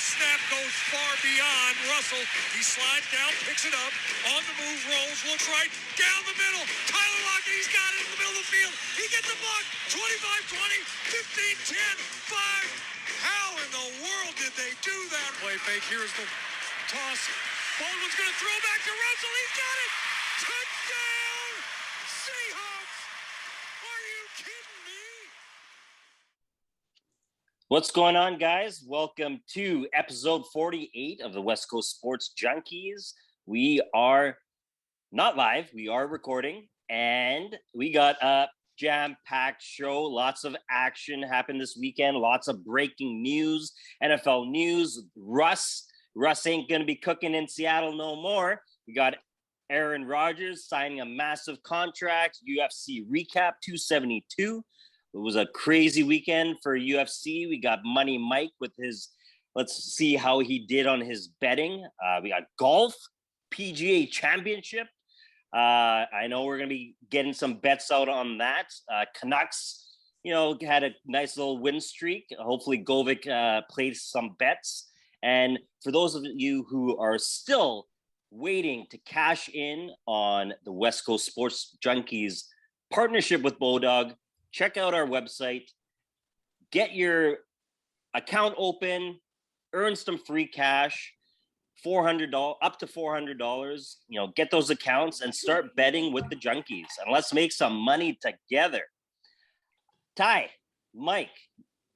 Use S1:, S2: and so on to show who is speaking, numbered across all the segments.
S1: snap goes far beyond Russell. He slides down, picks it up, on the move, rolls, looks right, down the middle. Tyler Lockett, he's got it in the middle of the field. He gets a block, 25-20, 15-10, 5. How in the world did they do that? Play fake, here's the toss. Baldwin's going to throw back to Russell. He's got it. Touchdown, Seahawks. Are you kidding me?
S2: What's going on, guys? Welcome to episode 48 of the West Coast Sports Junkies. We are not live. We are recording, and we got a jam-packed show. Lots of action happened this weekend. Lots of breaking news, NFL news. Russ ain't going to be cooking in Seattle no more. We got Aaron Rodgers signing a massive contract. UFC Recap 272. It was a crazy weekend for UFC. We got Money Mike with his, let's see how he did on his betting. We got golf, PGA Championship. I know we're going to be getting some bets out on that. Canucks, had a nice little win streak. Hopefully Govik played some bets. And for those of you who are still waiting to cash in on the West Coast Sports Junkies partnership with BODOG, check out our website, get your account open, earn some free cash, $400, up to $400, get those accounts and start betting with the Junkies. And let's make some money together. Ty, Mike,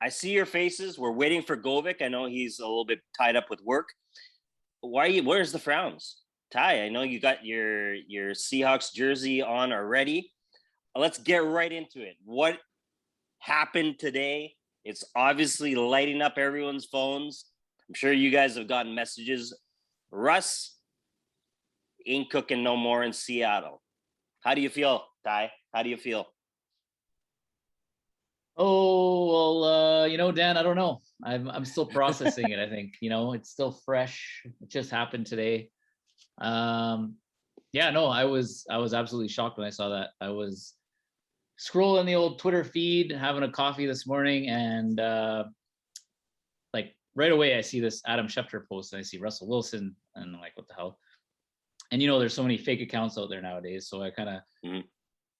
S2: I see your faces. We're waiting for Govik. I know he's a little bit tied up with work. Where's the frowns? Ty, I know you got your Seahawks jersey on already. Let's get right into it. What happened today? It's obviously lighting up everyone's phones. I'm sure you guys have gotten messages. Russ ain't cooking no more in Seattle. How do you feel, Ty? How do you feel?
S3: Oh, well, Dan, I don't know. I'm still processing it, I think. It's still fresh. It just happened today. I was absolutely shocked when I saw that. I was scrolling the old Twitter feed, having a coffee this morning, and right away I see this Adam Schefter post, and I see Russell Wilson, and I'm like, what the hell? And there's so many fake accounts out there nowadays, so I kind of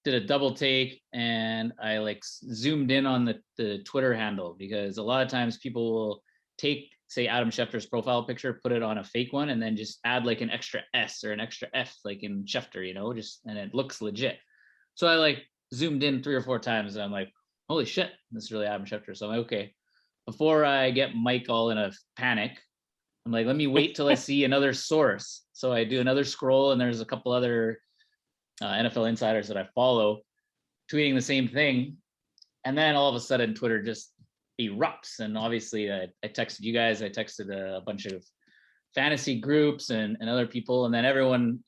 S3: did a double take, and I zoomed in on the Twitter handle, because a lot of times people will take, say, Adam Schefter's profile picture, put it on a fake one, and then just add an extra S or an extra F in Schefter, and it looks legit. So I zoomed in 3 or 4 times, and I'm like, holy shit, this is really Adam Schefter. So I'm like, okay, before I get Mike all in a panic, I'm like, let me wait till I see another source. So I do another scroll, and there's a couple other NFL insiders that I follow tweeting the same thing. And then all of a sudden Twitter just erupts. And obviously I texted you guys, I texted a bunch of fantasy groups and other people. And then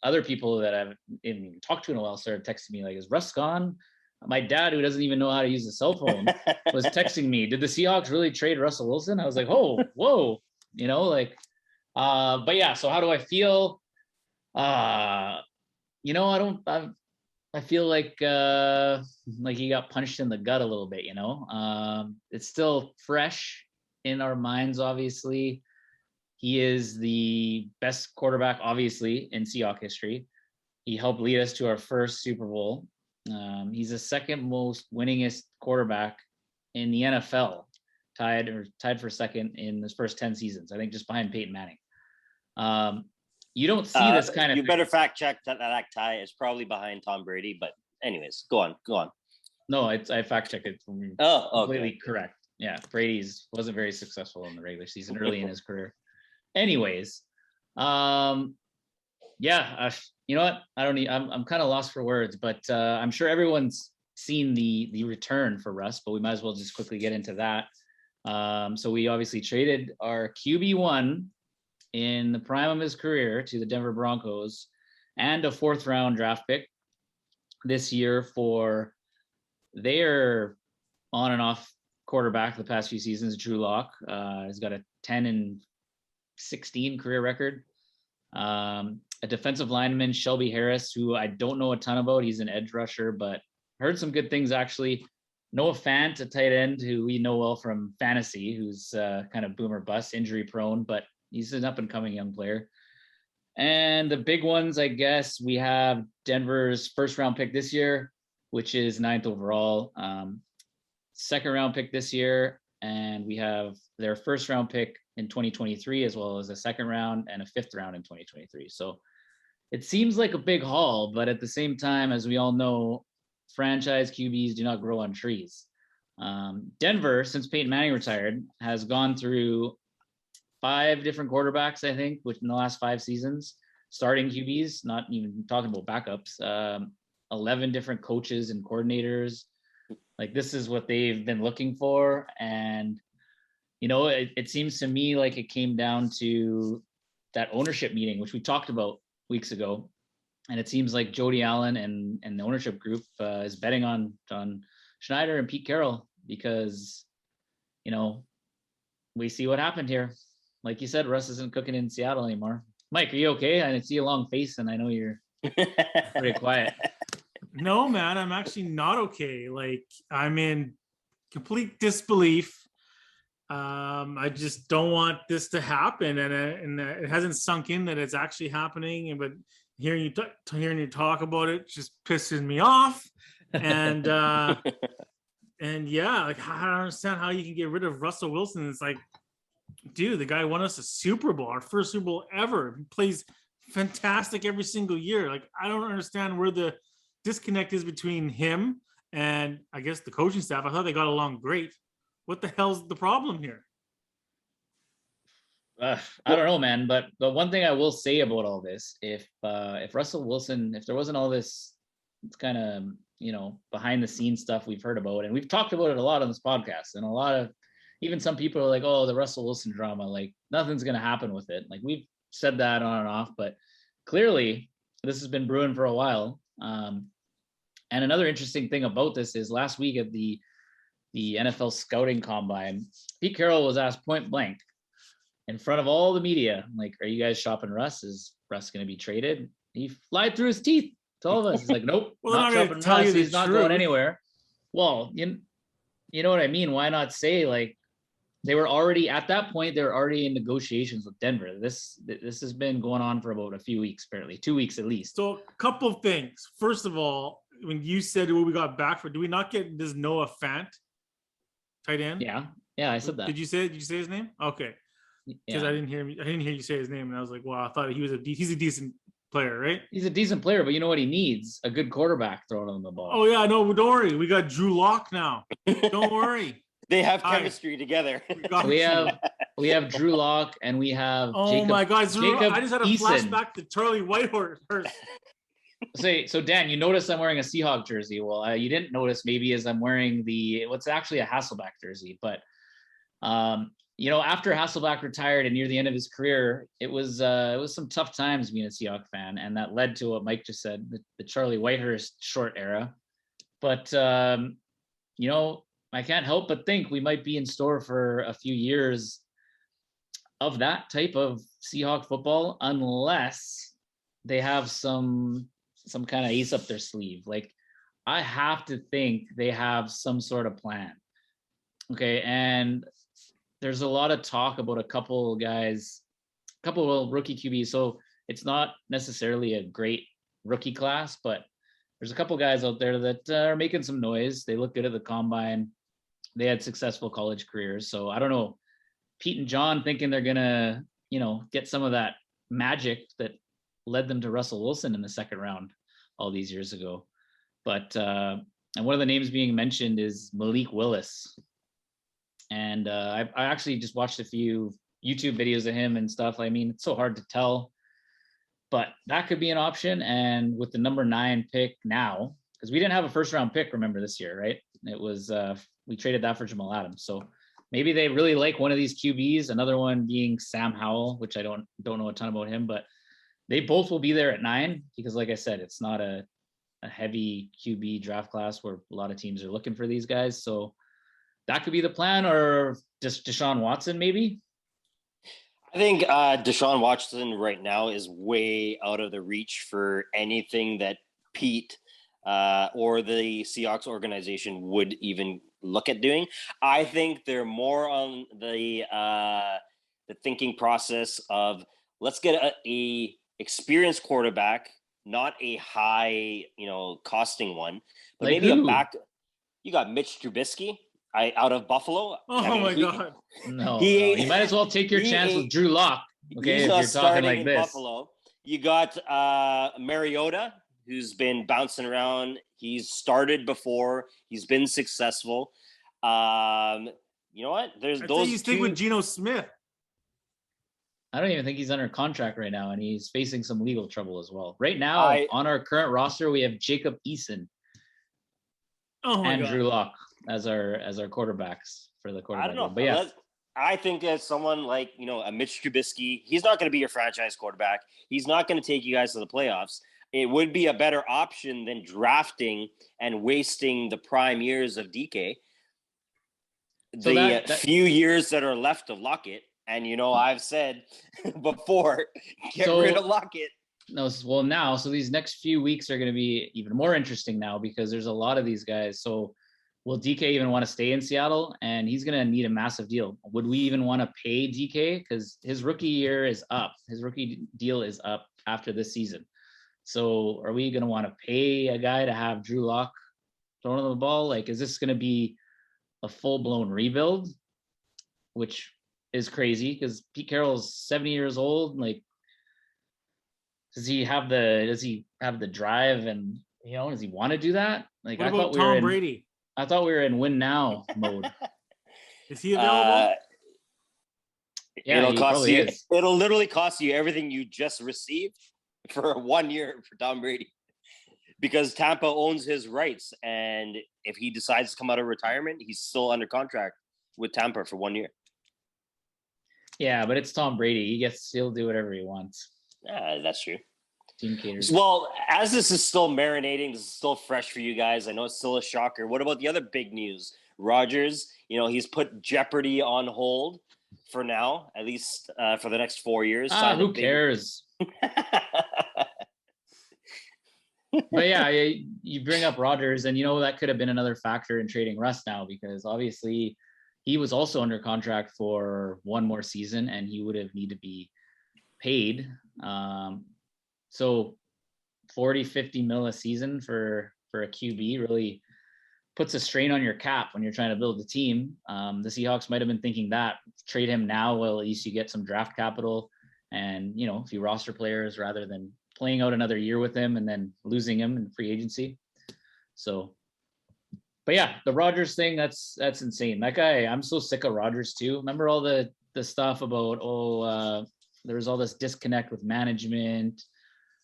S3: other people that I've even talked to in a while started texting me is Russ gone? My dad, who doesn't even know how to use a cell phone, was texting me, did the Seahawks really trade Russell Wilson? I was like, oh, whoa, but yeah, so how do I feel? I feel like he got punched in the gut a little bit, It's still fresh in our minds, obviously. He is the best quarterback, obviously, in Seahawks history. He helped lead us to our first Super Bowl. He's the second most winningest quarterback in the NFL, tied for second in his first 10 seasons, I think, just behind Peyton Manning. You don't see this kind of.
S2: You better fact check that Ty is probably behind Tom Brady, but anyways, go on.
S3: No, I fact checked it. Completely correct. Yeah, Brady's wasn't very successful in the regular season early in his career. Anyways, you know what? I'm kind of lost for words, but I'm sure everyone's seen the return for Russ, but we might as well just quickly get into that. So we obviously traded our QB1 in the prime of his career to the Denver Broncos and a 4th round draft pick this year for their on and off quarterback the past few seasons, Drew Lock. He's got a 10-16 career record. A defensive lineman, Shelby Harris, who I don't know a ton about. He's an edge rusher, but heard some good things actually. Noah Fant, a tight end who we know well from fantasy, who's kind of boomer bust, injury prone, but he's an up and coming young player. And the big ones, I guess, we have Denver's first round pick this year, which is 9th overall. Second round pick this year, and we have their first round pick in 2023, as well as a second round and a 5th round in 2023. So it seems like a big haul, but at the same time, as we all know, franchise QBs do not grow on trees. Denver, since Peyton Manning retired, has gone through 5 different quarterbacks, I think, within the last 5 seasons, starting QBs, not even talking about backups, 11 different coaches and coordinators. Like, this is what they've been looking for. And, you know, it seems to me like it came down to that ownership meeting, which we talked about weeks ago. And it seems like Jody Allen and the ownership group is betting on John Schneider and Pete Carroll because, you know, we see what happened here. Like you said, Russ isn't cooking in Seattle anymore. Mike, are you okay? I see a long face, and I know you're pretty quiet.
S4: No, man, I'm actually not okay. Like, I'm in complete disbelief. I just don't want this to happen, and it hasn't sunk in that it's actually happening. But hearing you talk about it just pisses me off. And and yeah, like, I don't understand how you can get rid of Russell Wilson. It's like, dude, the guy won us a Super Bowl, our first Super Bowl ever. He plays fantastic every single year. Like, I don't understand where the disconnect is between him and, I guess, the coaching staff. I thought they got along great. What the hell's the problem here?
S3: I don't know, man. But one thing I will say about all this, if Russell Wilson, if there wasn't all this, it's kind of, you know, behind the scenes stuff we've heard about, and we've talked about it a lot on this podcast, and a lot of, even some people are like, oh, the Russell Wilson drama, like, nothing's going to happen with it. Like, we've said that on and off, but clearly this has been brewing for a while. And another interesting thing about this is last week at the NFL scouting combine, Pete Carroll was asked point blank in front of all the media, like, are you guys shopping Russ? Is Russ going to be traded? He lied through his teeth to all of us. He's like, nope,
S4: Well,
S3: not
S4: they're not
S3: shopping
S4: gonna tell
S3: Russ.
S4: you the
S3: He's not
S4: truth.
S3: going anywhere. Well, you know what I mean? Why not say, like, they were already at that point, they were already in negotiations with Denver. This has been going on for about a few weeks, apparently 2 weeks at least.
S4: So a couple of things. First of all, when you said what we got back for, do we not get this Noah Fant tight end?
S3: Yeah, I said that.
S4: Did you say his name? Okay. Because
S3: Yeah.
S4: I didn't hear you say his name, and I was like, well, I thought he's a decent player, right?
S3: He's a decent player, but you know what he needs? A good quarterback throwing him the ball.
S4: Oh yeah, no, don't worry. We got Drew Lock now. Don't worry.
S2: They have chemistry together.
S3: We have Drew Lock, and we have
S4: Jacob, my God,
S3: Jacob
S4: I just had a
S3: Eason.
S4: flashback to Charlie Whitehorse.
S3: So Dan, you notice I'm wearing a Seahawk jersey. Well, you didn't notice maybe as I'm wearing what's actually a Hasselbeck jersey. But you know, after Hasselbeck retired and near the end of his career, it was some tough times being a Seahawk fan, and that led to what Mike just said, the Charlie Whitehurst short era. But you know, I can't help but think we might be in store for a few years of that type of Seahawk football, unless they have some kind of ace up their sleeve. Like, I have to think they have some sort of plan. Okay, and there's a lot of talk about a couple rookie QBs. So it's not necessarily a great rookie class, but there's a couple guys out there that are making some noise. They look good at the combine. They had successful college careers. So I don't know, Pete and John thinking they're going to, you know, get some of that magic that led them to Russell Wilson in the second round all these years ago. But, and one of the names being mentioned is Malik Willis. And I actually just watched a few YouTube videos of him and stuff. I mean, it's so hard to tell, but that could be an option. And with the number 9 pick now, because we didn't have a first round pick, remember, this year, right? It was, we traded that for Jamal Adams. So maybe they really like one of these QBs, another one being Sam Howell, which I don't know a ton about him, but they both will be there at 9 because, like I said, it's not a heavy QB draft class where a lot of teams are looking for these guys. So that could be the plan, or just Deshaun Watson, maybe.
S2: I think Deshaun Watson right now is way out of the reach for anything that Pete or the Seahawks organization would even look at doing. I think they're more on the thinking process of let's get a experienced quarterback, not a high, costing one, but
S3: Like
S2: maybe
S3: who?
S2: a back. You got Mitch Trubisky out of Buffalo.
S4: Oh my God.
S3: No,
S2: He
S3: you might as well take your chance with Drew Lock. Okay,
S2: he's
S3: if
S2: not
S3: you're talking like
S2: in
S3: this.
S2: Buffalo. You got Mariota, who's been bouncing around. He's started before. He's been successful. You know what? There's
S4: I'd
S2: those
S4: say you stick with Geno Smith.
S3: I don't even think he's under contract right now, and he's facing some legal trouble as well. Right now, on our current roster, we have Jacob Eason and
S4: God.
S3: Drew Lock as our quarterbacks for the quarterback.
S2: I don't know,
S3: but yeah,
S2: I think that someone like a Mitch Trubisky, he's not going to be your franchise quarterback. He's not going to take you guys to the playoffs. It would be a better option than drafting and wasting the prime years of DK.
S3: So
S2: the few years that are left of Lockett. And, I've said before, get rid of Lockett.
S3: No, well, now, so these next few weeks are going to be even more interesting now because there's a lot of these guys. So will DK even want to stay in Seattle? And he's going to need a massive deal. Would we even want to pay DK? Because his rookie year is up. His rookie deal is up after this season. So are we going to want to pay a guy to have Drew Lock throwing the ball? Like, is this going to be a full-blown rebuild? Which is crazy because Pete Carroll's 70 years old. Like, does he have the drive and does he want to do that? Like,
S4: what about Tom Brady?
S3: I thought we were in win now mode.
S4: Is he available?
S3: Yeah,
S2: it'll literally cost you everything you just received for 1 year for Tom Brady. Because Tampa owns his rights, and if he decides to come out of retirement, he's still under contract with Tampa for 1 year.
S3: Yeah, but it's Tom Brady. He'll do whatever he wants.
S2: That's true.
S3: Team caters.
S2: Well, as this is still marinating, this is still fresh for you guys. I know it's still a shocker. What about the other big news? Rodgers, he's put Jeopardy on hold for now, at least for the next 4 years.
S3: Who cares? But yeah, you bring up Rodgers, and that could have been another factor in trading Russ now, because obviously he was also under contract for one more season and he would have need to be paid. So 40-50 mil a season for a QB really puts a strain on your cap when you're trying to build a team. The Seahawks might have been thinking that trade him now, well, at least you get some draft capital and, a few roster players rather than playing out another year with him and then losing him in free agency. So, but yeah, the Rodgers thing, that's insane. That guy, I'm so sick of Rodgers too. Remember all the stuff about, there's all this disconnect with management.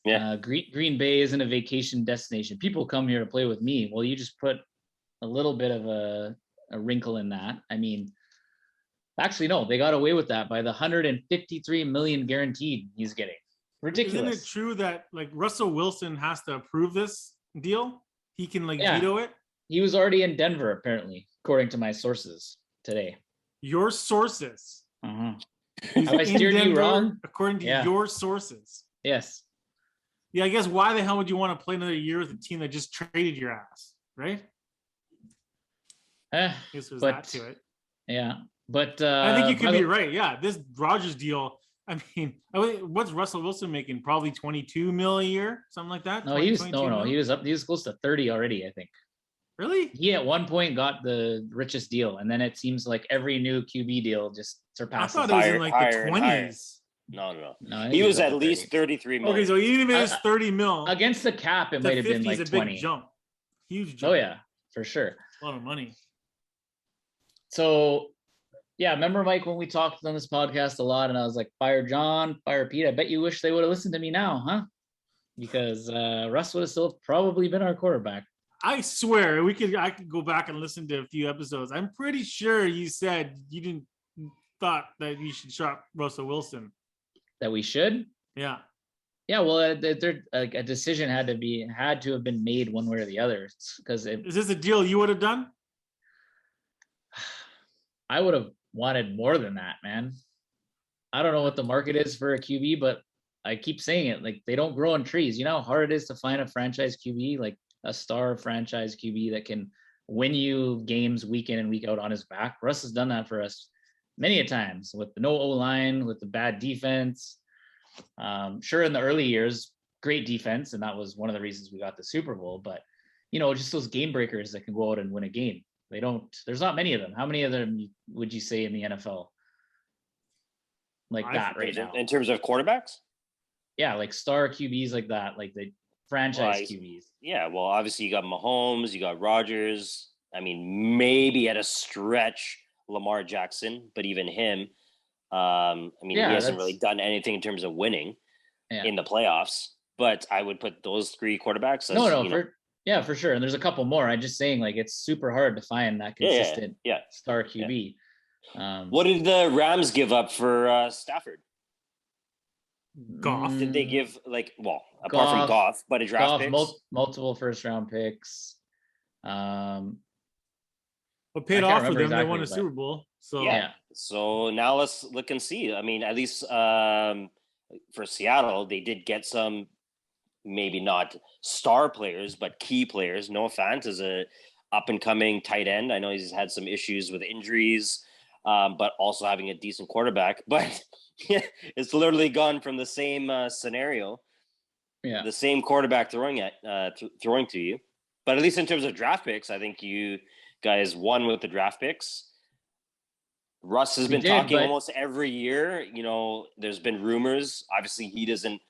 S3: Yeah. Green Bay isn't a vacation destination. People come here to play with me. Well, you just put a little bit of a wrinkle in that. I mean, actually, no, they got away with that by the $153 million guaranteed he's getting. Ridiculous.
S4: Isn't it true that Russell Wilson has to approve this deal? He can veto it?
S3: He was already in Denver, apparently, according to my sources today.
S4: Your sources?
S3: Uh-huh. Have I steered you wrong?
S4: According to your sources?
S3: Yes.
S4: Yeah, I guess why the hell would you want to play another year with a team that just traded your ass, right? I guess there's that to it.
S3: Yeah, but
S4: I think you could be right. Yeah, this Rodgers deal. I mean, what's Russell Wilson making? Probably 22 mil a year, something like that.
S3: No, he was close to 30 already, I think.
S4: Really?
S3: He at one point got the richest deal, and then it seems like every new QB deal just surpasses.
S4: I thought it was in the 20s.
S2: No. He was at least 33 million.
S4: Okay, so even if it was 30 mil
S3: against the cap, it might have been like 20.
S4: Big jump. Huge jump.
S3: Oh yeah, for sure.
S4: A lot of money.
S3: So, yeah, remember, Mike, when we talked on this podcast a lot, and I was like, fire John, fire Pete. I bet you wish they would have listened to me now, huh? Because Russ would have still probably been our quarterback.
S4: I swear, I could go back and listen to a few episodes. I'm pretty sure you said you didn't thought that you should shop Russell Wilson.
S3: That we should?
S4: Yeah.
S3: Yeah, well, a decision had to have been made one way or the other. Because
S4: is this a deal you would have done?
S3: I would have wanted more than that, man. I don't know what the market is for a QB, but I keep saying it. Like, they don't grow on trees. You know how hard it is to find a franchise QB? Like, a star franchise QB that can win you games week in and week out on his back. Russ has done that for us many a times with the no O-line, with the bad defense. Sure, in the early years, great defense, and that was one of the reasons we got the Super Bowl. But, you know, just those game breakers that can go out and win a game. There's not many of them. How many of them would you say in the NFL? Like that right now.
S2: In terms of quarterbacks?
S3: Yeah, like star QBs like that, like the franchise QBs.
S2: Yeah, well, obviously you got Mahomes, you got Rodgers. I mean, maybe at a stretch, Lamar Jackson, but even him, he hasn't really done anything in terms of winning in the playoffs. But I would put those three quarterbacks as,
S3: for sure. And there's a couple more. I'm just saying, like, it's super hard to find that consistent star QB.
S2: Yeah. What did the Rams give up for Stafford?
S4: Goff.
S2: Did they give apart from Goff, but a draft picks?
S3: Multiple first round picks.
S4: What paid off for them? They won a Super Bowl. So
S2: So now let's look and see. I mean, at least for Seattle, they did get some, maybe not star players, but key players. Noah Fant is a up and coming tight end. I know he's had some issues with injuries, but also having a decent quarterback. But it's literally gone from the same scenario, the same quarterback throwing to you. But at least in terms of draft picks, I think you guys won with the draft picks. Russ has been talking almost every year. You know, there's been rumors. Obviously, he doesn't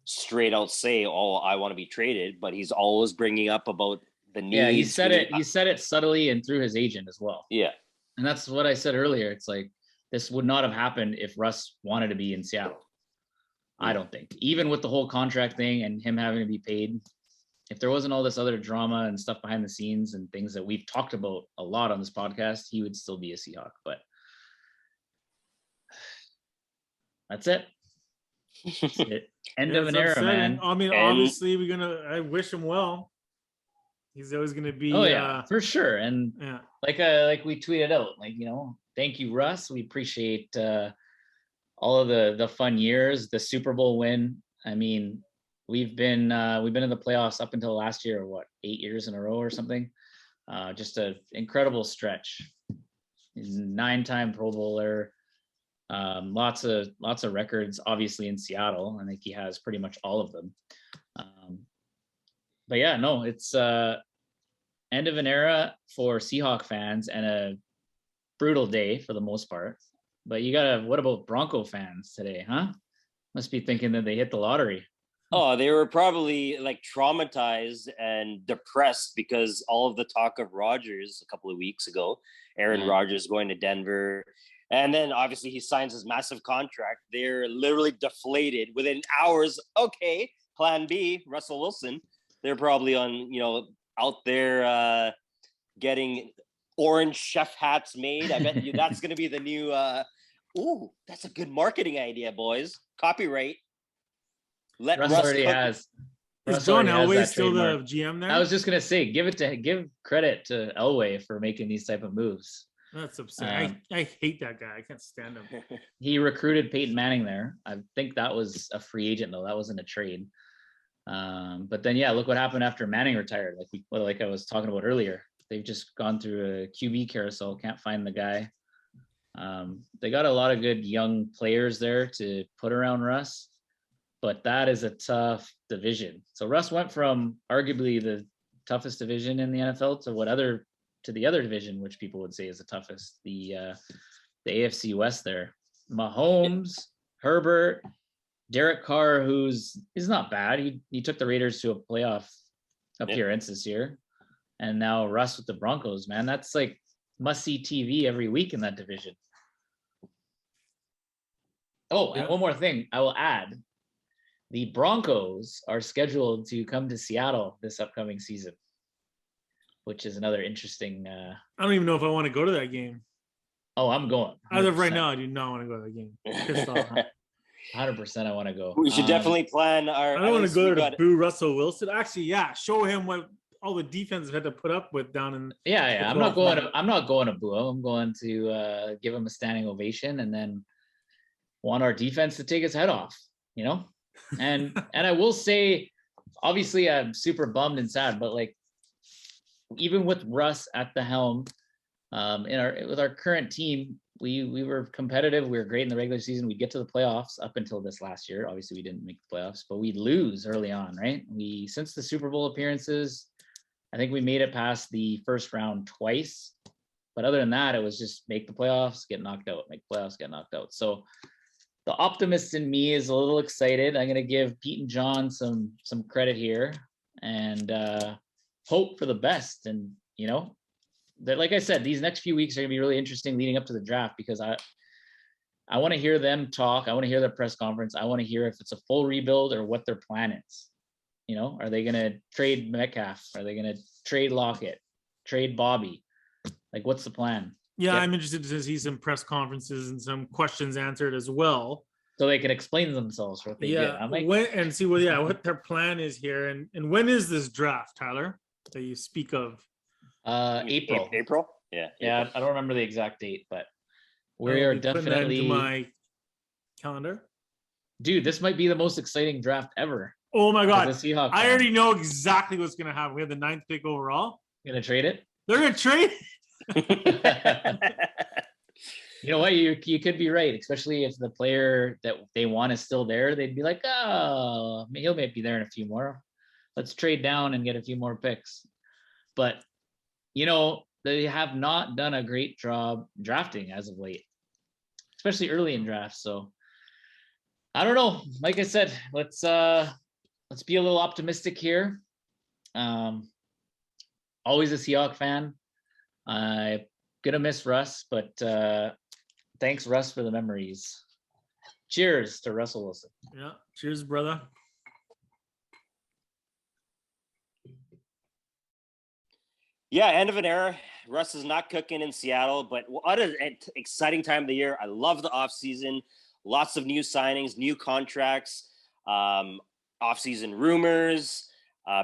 S2: straight out say, "Oh, I want to be traded," but he's always bringing up about the needs.
S3: Yeah, he said it. He said it subtly and through his agent as well.
S2: Yeah,
S3: and that's what I said earlier. It's like this would not have happened if Russ wanted to be in Seattle. I don't think, even with the whole contract thing and him having to be paid, if there wasn't all this other drama and stuff behind the scenes and things that we've talked about a lot on this podcast, he would still be a Seahawk. But that's it. That's it. End of an era, man.
S4: I mean, obviously, I wish him well. He's always gonna be.
S3: Oh yeah, for sure. And like we tweeted out, like, you know, thank you, Russ. We appreciate all of the fun years, the Super Bowl win. I mean, we've been in the playoffs up until last year, 8 years in a row or something. Just an incredible stretch. He's a 9-time Pro Bowler. Lots of records, obviously, in Seattle. I think he has pretty much all of them. But yeah, no, it's end of an era for Seahawk fans and a brutal day for the most part. But what about Bronco fans today, huh? Must be thinking that they hit the lottery.
S2: Oh, they were probably like traumatized and depressed because all of the talk of Rodgers a couple of weeks ago, Aaron Rodgers going to Denver. And then obviously he signs his massive contract. They're literally deflated within hours. Okay, plan B, Russell Wilson. They're probably out there getting orange chef hats made. I bet you that's going to be the new, that's a good marketing idea, boys. Copyright.
S3: Russ already has.
S4: Is John Elway still the GM there?
S3: I was just going to say, give credit to Elway for making these type of moves.
S4: That's upsetting. I hate that guy. I can't stand him.
S3: He recruited Peyton Manning there. I think that was a free agent, though. That wasn't a trade. But then, look what happened after Manning retired. Like I was talking about earlier. They've just gone through a QB carousel. Can't find the guy. They got a lot of good young players there to put around Russ, but that is a tough division. So Russ went from arguably the toughest division in the NFL to the other division, which people would say is the toughest, the AFC West there. Mahomes, Herbert, Derek Carr, is not bad. He took the Raiders to a playoff appearance this year. And now Russ with the Broncos, man. That's like must-see TV every week in that division. Oh, and one more thing I will add. The Broncos are scheduled to come to Seattle this upcoming season, which is another interesting...
S4: I don't even know if I want to go to that game.
S3: Oh, I'm going. 100%.
S4: As of right now, I do not want to go to that game. Pissed off.
S3: 100% I want to go.
S2: We should definitely plan our...
S4: I don't want to go there to boo Russell Wilson. Actually, show him what all the defense had to put up with down in...
S3: Yeah. I'm not going to boo him. I'm going to give him a standing ovation and then want our defense to take his head off, you know? And I will say, obviously I'm super bummed and sad, but like even with Russ at the helm, with our current team, we were competitive. We were great in the regular season. We'd get to the playoffs up until this last year. Obviously, we didn't make the playoffs, but we'd lose early on, right? Since the Super Bowl appearances, I think we made it past the first round twice. But other than that, it was just make the playoffs, get knocked out, make playoffs, get knocked out. So the optimist in me is a little excited. I'm going to give Pete and John some credit here and hope for the best. And, you know, that, like I said, these next few weeks are going to be really interesting leading up to the draft, because I want to hear them talk. I want to hear their press conference. I want to hear if it's a full rebuild or what their plan is. You know, are they going to trade Metcalf? Are they going to trade Lockett, trade Bobby? Like, what's the plan?
S4: Yeah, I'm interested to see some press conferences and some questions answered as well,
S3: so they can explain themselves for what they did. I'm like,
S4: and see what their plan is here. And when is this draft, Tyler, that you speak of?
S3: April.
S2: April? Yeah.
S3: Yeah, I don't remember the exact date, but we are definitely
S4: into my calendar.
S3: Dude, this might be the most exciting draft ever.
S4: Oh my God.
S3: The Seahawks.
S4: I already know exactly what's going to happen. We have the 9th pick overall.
S3: Gonna trade it?
S4: They're going to trade
S3: You know what? You could be right, especially if the player that they want is still there. They'd be like, oh, he'll maybe be there in a few more. Let's trade down and get a few more picks. But, you know, they have not done a great job drafting as of late, especially early in drafts. So I don't know. Like I said, let's be a little optimistic here. Always a Seahawks fan. I'm gonna miss Russ, but thanks, Russ, for the memories. Cheers to Russell Wilson.
S4: Yeah, cheers, brother.
S2: Yeah, end of an era. Russ is not cooking in Seattle, but what an exciting time of the year. I love the offseason. Lots of new signings, new contracts, offseason rumors,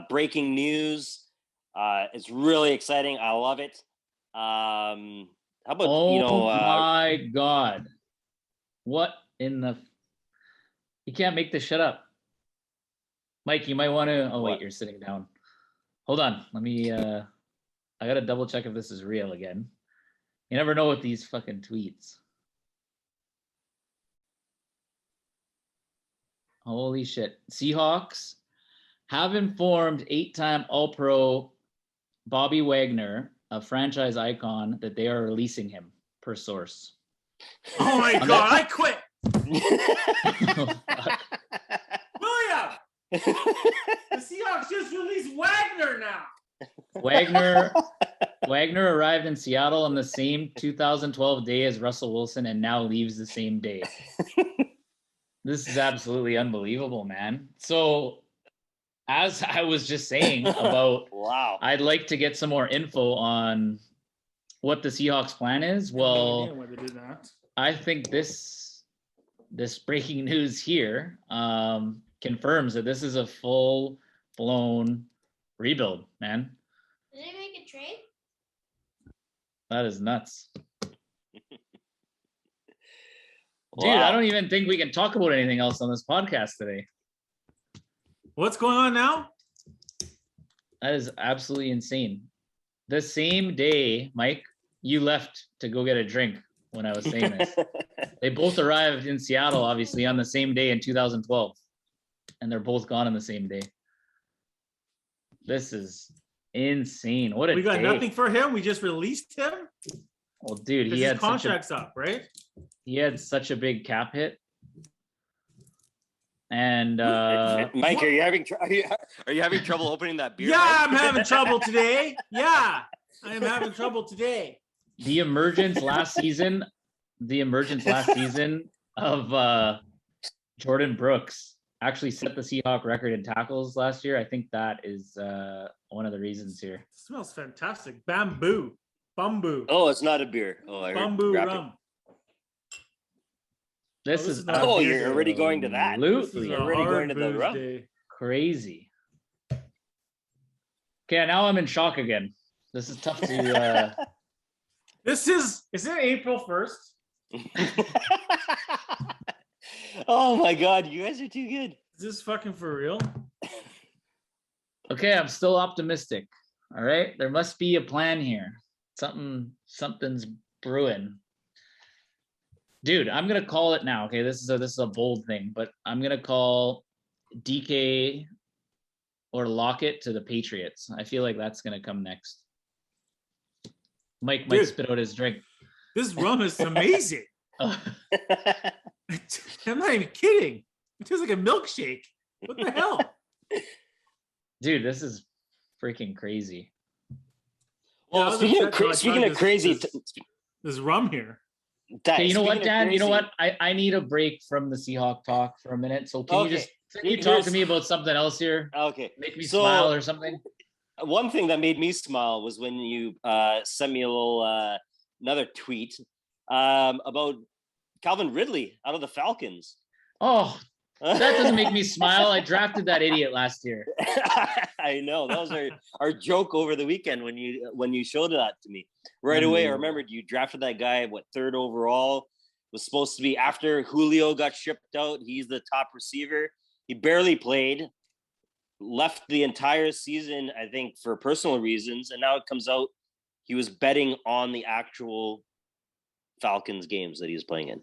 S2: breaking news. It's really exciting. I love it. How about,
S3: my God. What in the... You can't make this shut up. Mike, you might want to... Oh, wait, you're sitting down. Hold on. Let me... I got to double check if this is real again. You never know with these fucking tweets. Holy shit. Seahawks have informed 8-time All-Pro Bobby Wagner, a franchise icon, that they are releasing him, per source.
S4: Oh my God, I quit. William! The Seahawks just released Wagner now.
S3: Wagner arrived in Seattle on the same 2012 day as Russell Wilson and now leaves the same day. This is absolutely unbelievable, man. So, as I was just saying about,
S2: wow,
S3: I'd like to get some more info on what the Seahawks plan is. Well, I think this breaking news here confirms that this is a full-blown rebuild, man.
S5: Did they make a trade?
S3: That is nuts.
S2: Wow.
S3: Dude, I don't even think we can talk about anything else on this podcast today.
S4: What's going on now?
S3: That is absolutely insane. The same day, Mike, you left to go get a drink when I was saying this. They both arrived in Seattle, obviously, on the same day in 2012. And they're both gone on the same day. This is insane. What a
S4: We got
S3: day.
S4: nothing for him. We just released him.
S3: Well, dude, he
S4: His
S3: had
S4: contract's up, right?
S3: He had such a big cap hit. And
S2: Mike, are you having trouble opening that beer?
S4: Yeah,
S2: Mike?
S4: I'm having trouble today. Yeah, I am having trouble today.
S3: the emergence last season of Jordan Brooks actually set the Seahawk record in tackles last year. I think that is one of the reasons here.
S4: It smells fantastic. Bamboo.
S2: Oh, it's not a beer. Oh, I heard
S4: Bamboo
S2: rapping.
S4: rum.
S3: This
S4: this
S3: is
S4: is not
S2: Oh,
S4: a beer
S2: you're
S4: day.
S2: already going to that.
S3: absolutely
S2: You're already going to the
S4: Hard
S2: rum.
S4: booze day.
S3: crazy. Okay, now I'm in shock again. This is tough to.
S4: Is it April 1st?
S2: Oh my God, you guys are too good.
S4: Is this fucking for real?
S3: Okay, I'm still optimistic. All right, there must be a plan here. Something's brewing. Dude, I'm gonna call it now. Okay, this is a bold thing, but I'm gonna call DK or Lockett to the Patriots. I feel like that's gonna come next. Mike might spit out his drink.
S4: This rum is amazing. I'm not even kidding. It tastes like a milkshake. What the hell?
S3: Dude, this is freaking crazy.
S2: Well, speaking of crazy,
S4: there's rum here.
S3: Okay, you know what, Dan? You know what? I need a break from the Seahawk talk for a minute. So can you talk to me about something else here?
S2: Okay.
S3: Make me smile or something?
S2: One thing that made me smile was when you sent me a little another tweet about Calvin Ridley out of the Falcons.
S3: Oh, that doesn't make me smile. I drafted that idiot last year.
S2: I know. That was our joke over the weekend when you showed that to me. Right away, I remembered you drafted that guy, third overall. Was supposed to be after Julio got shipped out. He's the top receiver. He barely played. Left the entire season, I think, for personal reasons. And now it comes out he was betting on the actual Falcons games that he was playing in.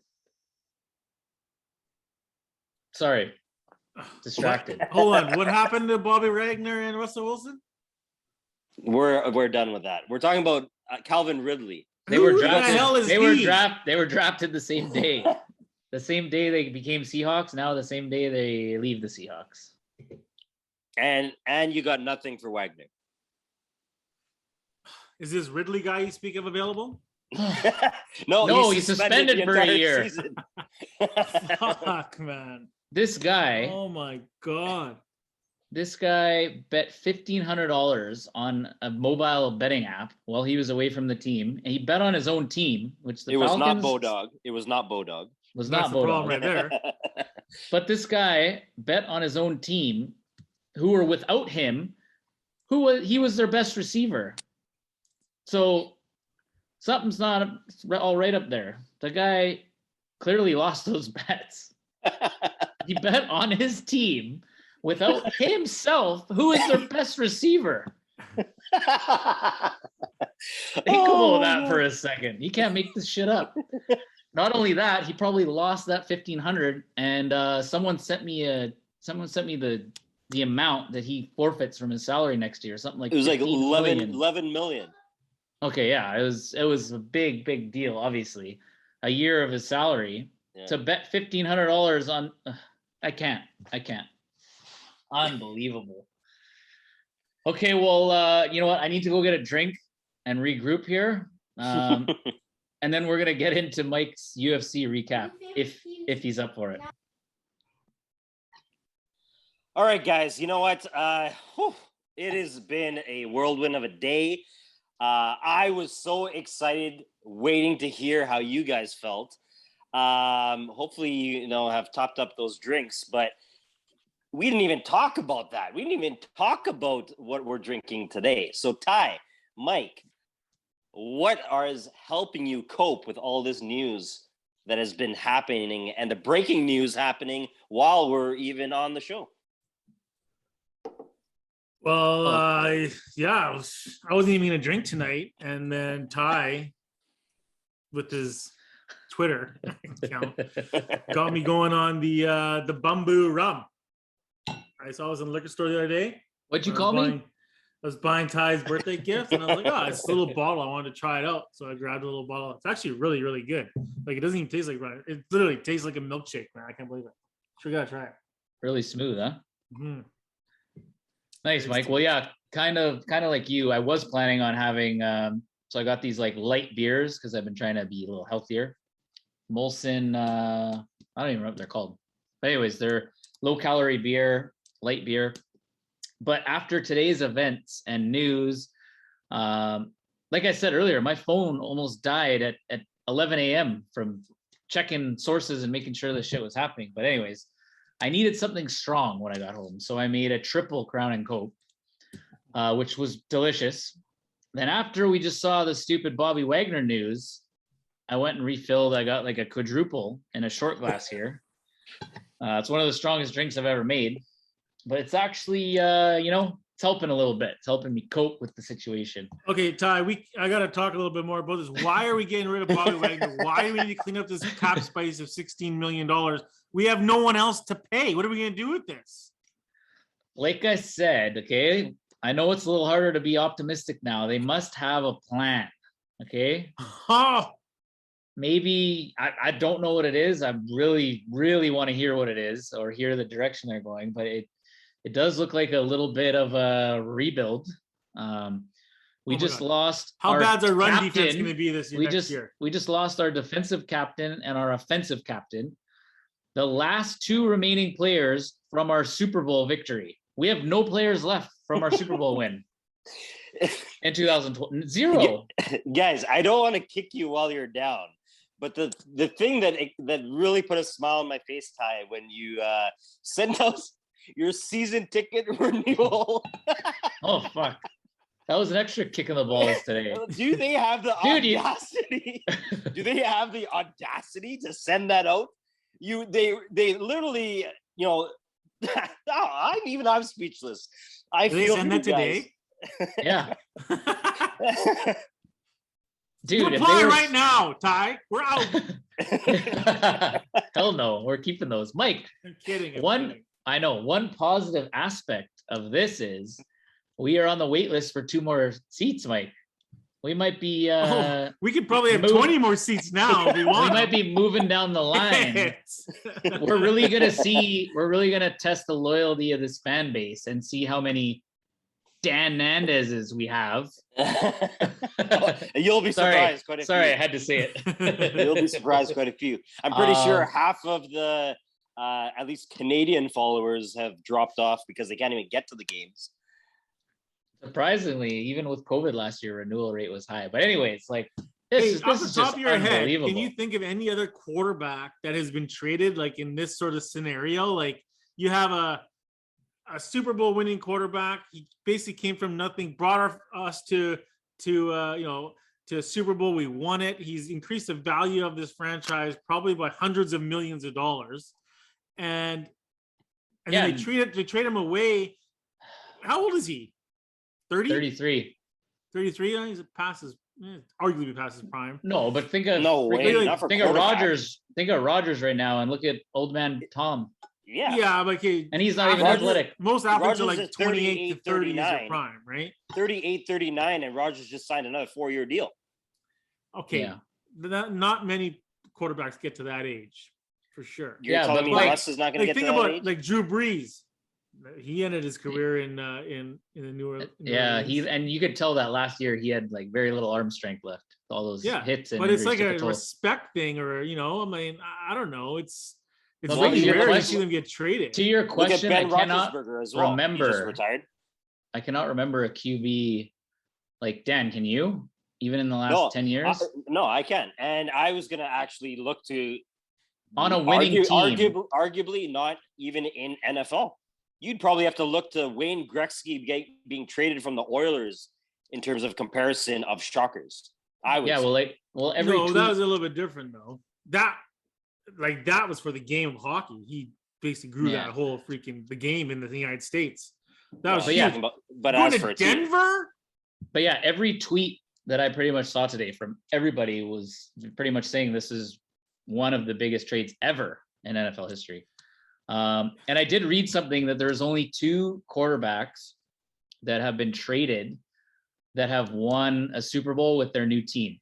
S3: Sorry. Distracted.
S4: Hold on. What happened to Bobby Wagner and Russell Wilson?
S2: We're done with that. We're talking about Calvin Ridley.
S3: They were drafted. They were drafted the same day. The same day they became Seahawks. Now the same day they leave the Seahawks.
S2: And you got nothing for Wagner.
S4: Is this Ridley guy you speak of available?
S2: No,
S3: he's suspended for a year.
S4: Fuck, man.
S3: This guy.
S4: Oh my God.
S3: This guy bet $1,500 on a mobile betting app while he was away from the team, and he bet on his own team, which the Falcons.
S2: Was not BODOG. It was not BODOG.
S3: Was not
S4: That's the problem right there.
S3: But this guy bet on his own team, who were without him, he was their best receiver. So something's not all right up there. The guy clearly lost those bets. He bet on his team without himself, who is their best receiver. Think about that for a second. You can't make this shit up. Not only that, he probably lost that $1,500, and someone sent me the amount that he forfeits from his salary next year, something like
S2: it was like 11 million.
S3: Okay, yeah, it was a big deal. Obviously, a year of his salary to bet $1,500 on. I can't. Unbelievable. Okay, well, you know what? I need to go get a drink and regroup here, and then we're gonna get into Mike's UFC recap if he's up for it.
S2: All right, guys. You know what? It has been a whirlwind of a day. I was so excited, waiting to hear how you guys felt. Hopefully, you have topped up those drinks, but we didn't even talk about that. We didn't even talk about what we're drinking today. So, Ty, Mike, what is helping you cope with all this news that has been happening and the breaking news happening while we're even on the show?
S4: Well, I wasn't even gonna drink tonight, and then Ty, with his Twitter account, got me going on the Bamboo rum. I saw it was in the liquor store the other day.
S3: What'd you call me?
S4: I was buying Ty's birthday gift, and I was like, it's a little bottle. I wanted to try it out, so I grabbed a little bottle. It's actually really, really good. Like, it doesn't even taste like rum. It literally tastes like a milkshake, man. I can't believe it. Sure, gotta try it.
S3: Really smooth, huh?
S4: Mm-hmm.
S3: Nice, Mike. Well, yeah, kind of like you. I was planning on having, so I got these like light beers because I've been trying to be a little healthier. Molson, I don't even know what they're called. But anyways, they're low calorie beer, light beer. But after today's events and news, like I said earlier, my phone almost died at 11 a.m. from checking sources and making sure this shit was happening. But anyways, I needed something strong when I got home. So I made a triple Crown and Coke, which was delicious. Then after we just saw the stupid Bobby Wagner news, I went and refilled. I got like a quadruple in a short glass here. It's one of the strongest drinks I've ever made. But it's actually, it's helping a little bit. It's helping me cope with the situation.
S4: Okay, Ty, I got to talk a little bit more about this. Why are we getting rid of Bobby Wagner? Why do we need to clean up this cap space of $16 million? We have no one else to pay. What are we going to do with this?
S3: Like I said, okay, I know it's a little harder to be optimistic now. They must have a plan, okay?
S4: Oh,
S3: maybe I don't know what it is. I really, really want to hear what it is or hear the direction they're going, but it does look like a little bit of a rebuild. We just lost.
S4: How bad's our run
S3: captain.
S4: defense going to be this year?
S3: We just lost our defensive captain and our offensive captain. The last two remaining players from our Super Bowl victory. We have no players left from our Super Bowl win in 2020. Zero.
S2: Guys, I don't want to kick you while you're down, but the thing that really put a smile on my face, Ty, when you sent out your season ticket renewal.
S3: Oh fuck! That was an extra kick in the balls today.
S2: Do they have the audacity? Do they have the audacity to send that out? They literally, I'm speechless. I
S4: Did
S2: feel
S4: they send that today?
S3: Yeah. Dude,
S4: apply right now, Ty. We're out.
S3: Hell no, we're keeping those. Mike,
S4: I'm kidding.
S3: I know one positive aspect of this is we are on the wait list for 2 more seats, Mike. We might be
S4: we could probably have 20 more seats now if we want.
S3: We might be moving down the line. We're really gonna test the loyalty of this fan base and see how many Dan Nandez's we have.
S2: You'll be surprised quite a few.
S3: Sorry, I had to say it.
S2: You'll be surprised quite a few. I'm pretty sure half of the at least Canadian followers have dropped off because they can't even get to the games.
S3: Surprisingly, even with COVID last year, renewal rate was high. But anyways, like
S4: off the top of your head, can you think of any other quarterback that has been traded like in this sort of scenario? Like you have a Super Bowl winning quarterback. He basically came from nothing, brought us to Super Bowl. We won it. He's increased the value of this franchise probably by hundreds of millions of dollars. And then they trade him away. How old is he? 30?
S3: 33.
S4: 33? He's arguably past his prime.
S3: No, but think of Rodgers. Think of Rodgers right now and look at old man Tom.
S2: Yeah,
S4: but okay.
S3: And he's not even athletic.
S4: Most athletes are like 28 to 30 is their prime, right?
S2: 38, 39, and Rodgers just signed another 4-year deal.
S4: Okay. Yeah. Not many quarterbacks get to that age, for sure.
S2: You're telling me Russ is not going to get to that age? Think about
S4: like Drew Brees. He ended his career in the New Orleans.
S3: Yeah, and you could tell that last year he had like very little arm strength left. All those hits.
S4: But it's like a respect thing, or I don't know. It's
S3: well,
S4: really rare to see them get traded.
S3: To your question, I cannot remember.
S2: He just retired.
S3: I cannot remember a QB like Dan. Can you? Even in the last 10 years?
S2: No, I can. And I was going to actually look to
S3: on a winning team.
S2: Arguably not even in NFL. You'd probably have to look to Wayne Gretzky being traded from the Oilers in terms of comparison of shockers. I would.
S3: Yeah, that
S4: was a little bit different though. That was for the game of hockey. He basically grew that whole the game in the United States. That was huge.
S2: But as for
S4: Denver.
S3: But yeah, every tweet that I pretty much saw today from everybody was pretty much saying this is one of the biggest trades ever in NFL history. And I did read something that there's only 2 quarterbacks that have been traded that have won a Super Bowl with their new team.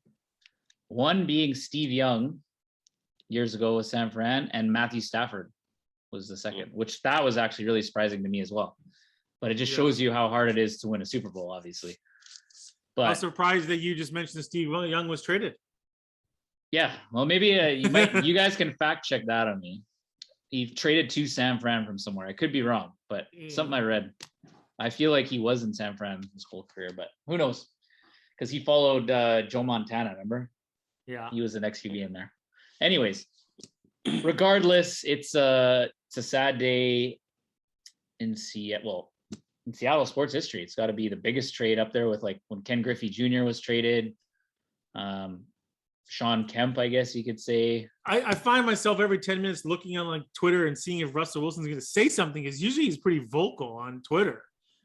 S3: One being Steve Young years ago with San Fran, and Matthew Stafford was the second, which that was actually really surprising to me as well. But it just shows you how hard it is to win a Super Bowl, obviously. But
S4: I'm surprised that you just mentioned that Steve Young was traded.
S3: Yeah, well, maybe you guys can fact check that on me. He traded to San Fran from somewhere. I could be wrong, but something I read. I feel like he was in San Fran his whole career, but who knows? Because he followed Joe Montana, remember?
S4: Yeah.
S3: He was the next QB in there. Anyways, regardless, it's a sad day in Seattle sports history. It's got to be the biggest trade up there with like when Ken Griffey Jr. was traded. Sean Kemp, I guess you could say.
S4: I find myself every 10 minutes looking on like Twitter and seeing if Russell Wilson's going to say something, because usually he's pretty vocal on Twitter.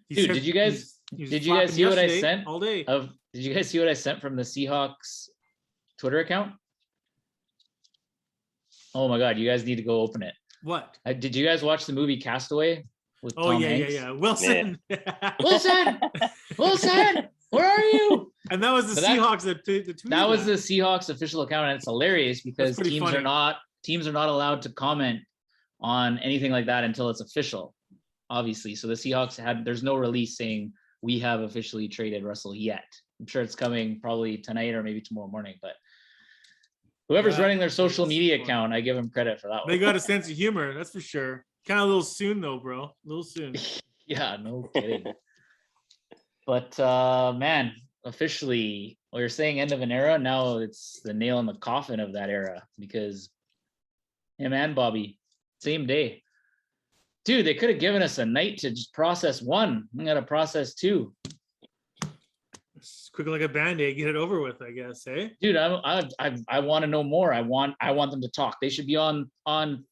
S3: Dude, did you guys see what I sent
S4: all day?
S3: Did you guys see what I sent from the Seahawks Twitter account? Oh my God, you guys need to go open it.
S4: What?
S3: Did you guys watch the movie Castaway with Tom Hanks?
S4: Yeah. Wilson.
S2: Yeah.
S3: Wilson, where are you?
S4: And that was the Seahawks that tweeted
S3: that was the Seahawks official account, and it's hilarious because teams are not allowed to comment on anything like that until it's official, obviously. So the Seahawks there's no release saying we have officially traded Russell yet. I'm sure it's coming probably tonight or maybe tomorrow morning, but whoever's running their social media account, I give them credit for that one.
S4: They got a sense of humor, that's for sure. Kind of a little soon though, bro. A little soon.
S3: Yeah, no kidding. But man, officially, you're saying end of an era. Now it's the nail in the coffin of that era because him and Bobby, same day. Dude, they could have given us a night to just process one. We got to process two.
S4: It's quick like a Band-Aid, get it over with, I guess, eh?
S3: Dude, I want to know more. I want them to talk. They should be on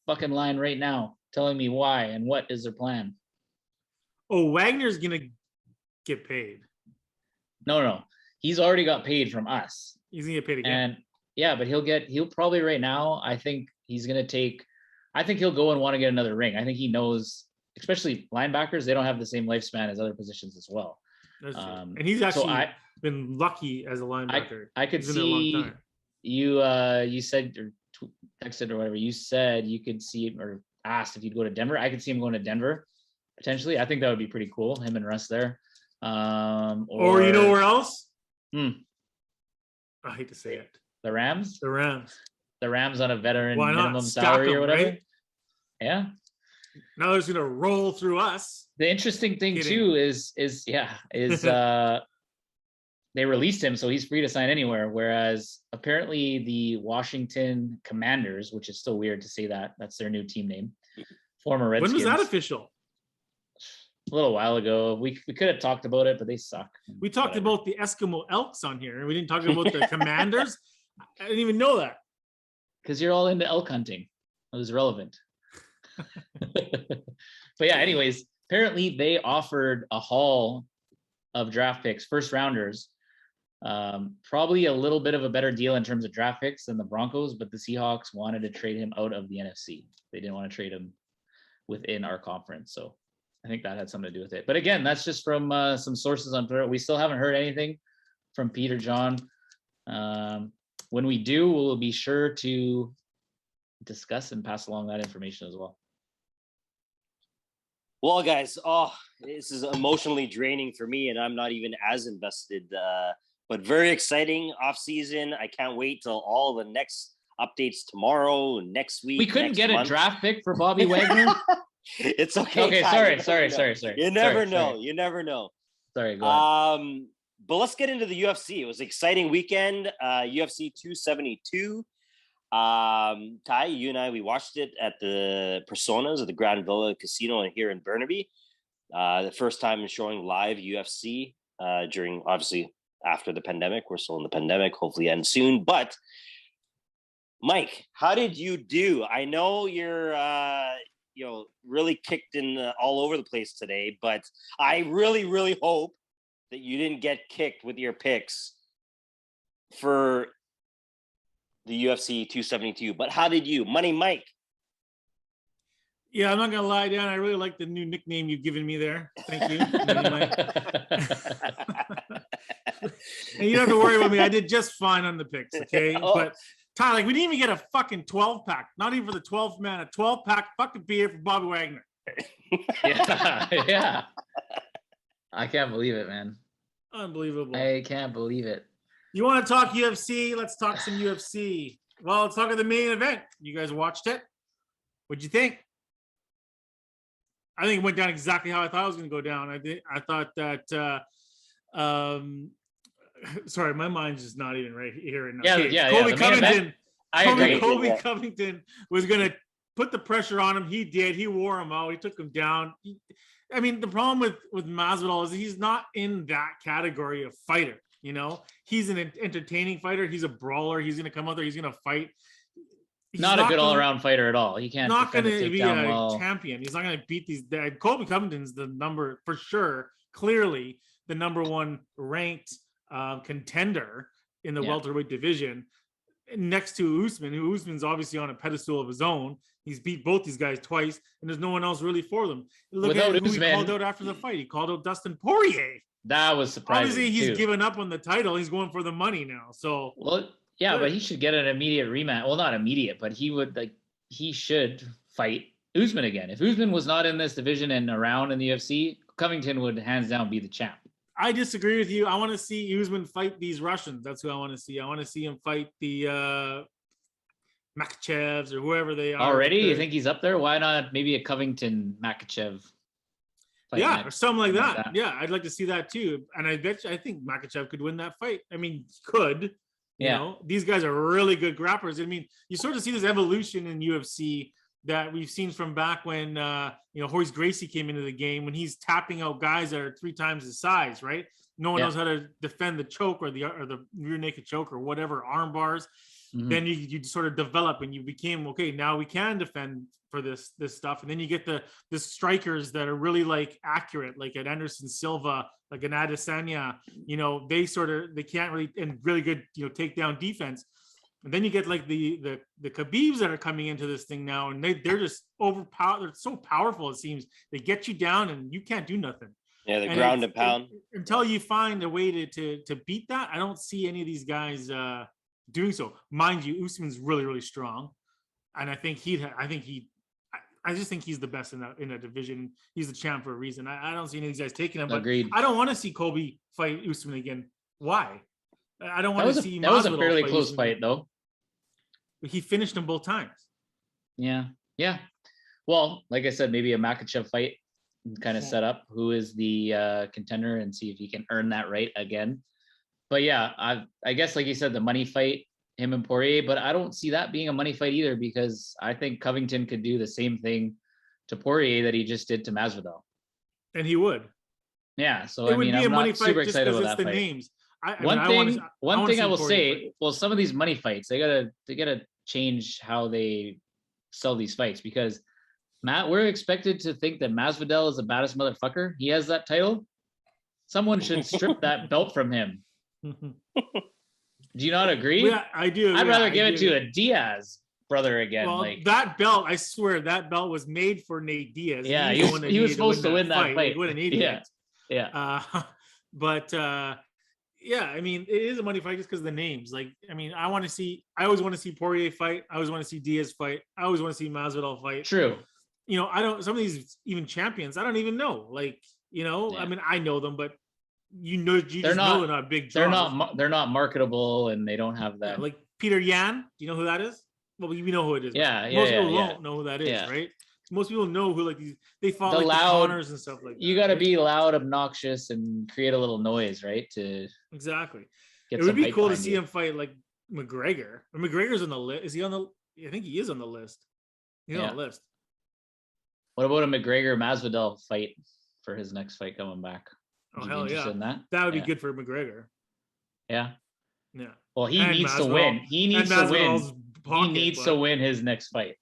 S3: fucking line right now, telling me why and what is their plan.
S4: Oh, Wagner's gonna get paid.
S3: No. He's already got paid from us.
S4: He's gonna get paid again.
S3: And yeah, but he'll probably right now, I think he'll go and want to get another ring. I think he knows, especially linebackers, they don't have the same lifespan as other positions as well.
S4: That's true. And he's actually been lucky as a linebacker.
S3: I could see you said or texted or whatever. You said you could see or asked if he'd go to Denver. I could see him going to Denver potentially. I think that would be pretty cool. Him and Russ there. Or
S4: you know where else?
S3: I
S4: hate to say it.
S3: The Rams.
S4: The Rams
S3: on a veteran minimum salary or whatever. Right? Yeah.
S4: Now they're just gonna roll through us.
S3: The interesting thing too is they released him, so he's free to sign anywhere. Whereas apparently the Washington Commanders, which is still weird to say that's their new team name, former Redskins.
S4: When was that official?
S3: A little while ago. We could have talked about it, but they suck.
S4: We talked about the Eskimo Elks on here, and we didn't talk about the Commanders. I didn't even know that.
S3: Because you're all into elk hunting. It was relevant. But yeah, anyways, apparently they offered a haul of draft picks, first rounders, probably a little bit of a better deal in terms of draft picks than the Broncos, but the Seahawks wanted to trade him out of the NFC. They didn't want to trade him within our conference. So I think that had something to do with it. But again, that's just from some sources on Twitter. We still haven't heard anything from Pete or John. When we do, we'll be sure to discuss and pass along that information as well.
S2: Well, guys, this is emotionally draining for me, and I'm not even as invested. But very exciting off season. I can't wait till all the next updates tomorrow, next week.
S3: We couldn't get a draft pick for Bobby Wagner.
S2: It's okay.
S3: Okay, sorry.
S2: You never know. You never know.
S3: Sorry, go ahead.
S2: But let's get into the UFC. It was an exciting weekend. UFC 272. Ty, you and I, we watched it at the Personas at the Grand Villa Casino here in Burnaby. The first time showing live UFC during, obviously, after the pandemic. We're still in the pandemic, hopefully end soon. But Mike, how did you do? I know you're really kicked in all over the place today, but I really, really hope that you didn't get kicked with your picks for the UFC 272. But how did you? Money Mike.
S4: Yeah, I'm not gonna lie, Dan. I really like the new nickname you've given me there. Thank you. Money Mike. And you don't have to worry about me. I did just fine on the picks, okay? But Ty, we didn't even get a fucking 12-pack. Not even for the 12th man. A 12-pack fucking beer for Bobby Wagner.
S3: Yeah. I can't believe it, man.
S4: Unbelievable.
S3: I can't believe it.
S4: You want to talk UFC? Let's talk some UFC. Well, let's talk of the main event. You guys watched it. What'd you think? I think it went down exactly how I thought it was going to go down. I thought that sorry, my mind's just not even right here. Colby Covington. Colby Covington was going to put the pressure on him. He did. He wore him out. He took him down. The problem with Masvidal is he's not in that category of fighter. You know, he's an entertaining fighter. He's a brawler. He's going to come out there. He's going to fight. He's
S3: not a good all-around fighter at all. He can't.
S4: Not going to be a champion. He's not going to beat these. Colby Covington's the number for sure. clearly the number one ranked contender in the welterweight division, next to Usman, who Usman's obviously on a pedestal of his own. He's beat both these guys twice, and there's no one else really for them. Look
S3: Without
S4: at who
S3: Usman,
S4: he called out after the fight. He called out Dustin Poirier.
S3: That was surprising.
S4: Obviously, he's
S3: too.
S4: given up on the title. He's going for the money now. So,
S3: well, yeah, but he should get an immediate rematch. Well, not immediate, but he should fight Usman again. If Usman was not in this division and around in the UFC, Covington would hands down be the champ.
S4: I disagree with you. I want to see Usman fight these Russians. That's who I want to see. I want to see him fight the Makhachevs or whoever they are.
S3: Already? You think he's up there? Why not maybe a Covington Makachev fight?
S4: Yeah,
S3: next?
S4: or something like that. Yeah, I'd like to see that too. And I think Makhachev could win that fight. I mean, he could. You know, these guys are really good grapplers. I mean, you sort of see this evolution in UFC that we've seen from back when Horace Gracie came into the game, when he's tapping out guys that are 3 times his size, right? No one knows how to defend the choke or the rear naked choke or whatever, arm bars. Mm-hmm. Then you sort of develop and you became, okay, now we can defend for this stuff. And then you get the strikers that are really like accurate, like an Anderson Silva, like an Adesanya, they can't really, and really good, takedown defense. And then you get like the Khabibs that are coming into this thing now, and they're just overpowered. They're so powerful, it seems. They get you down and you can't do nothing.
S2: Yeah, the ground and pound.
S4: Until you find a way to beat that, I don't see any of these guys doing so. Mind you, Usman's really, really strong. And I just think he's the best in that division. He's the champ for a reason. I don't see any of these guys taking him. But
S3: Agreed.
S4: I don't want to see Kobe fight Usman again. Why? I don't want to see.
S3: That was a fairly close fight, though.
S4: He finished him both times.
S3: Yeah. Well, like I said, maybe a Makhachev fight kind of set up who is the contender and see if he can earn that right again. But yeah, I guess like you said, the money fight, him and Poirier, but I don't see that being a money fight either, because I think Covington could do the same thing to Poirier that he just did to Masvidal.
S4: And he would.
S3: Yeah. So I'm not super excited about that fight.
S4: Names.
S3: One thing I will say, well, some of these money fights, they gotta change how they sell these fights, because we're expected to think that Masvidal is the baddest motherfucker. He has that title. Someone should strip that belt from him. Do you not agree?
S4: Yeah, I do.
S3: I'd rather give it to a Diaz brother again.
S4: Well, that belt, I swear, that belt was made for Nate Diaz.
S3: Yeah, he was supposed to win that fight.
S4: What an idiot.
S3: Yeah.
S4: Yeah, I mean, it is a money fight just because of the names. Like, I mean, I always want to see Poirier fight. I always want to see Diaz fight. I always want to see Masvidal fight.
S3: True.
S4: Some of these even champions, I don't even know. Like, I mean, I know them, but they're not big draws.
S3: They're not marketable, and they don't have that.
S4: Yeah, like Peter Yan, do you know who that is? Well, you know who it is.
S3: Yeah,
S4: most people don't know who that is, right? Most people know who they fought the Connors and stuff like that.
S3: You got to be loud, obnoxious, and create a little noise, right?
S4: Exactly. It would be cool to see him fight like McGregor. Or McGregor's on the list. Is he on the? I think he is on the list. He's on the list.
S3: What about a McGregor Masvidal fight for his next fight coming back?
S4: Oh, hell yeah.
S3: In that?
S4: Would be good for McGregor.
S3: Yeah.
S4: Yeah.
S3: Well, he needs to win. He needs to win his next fight.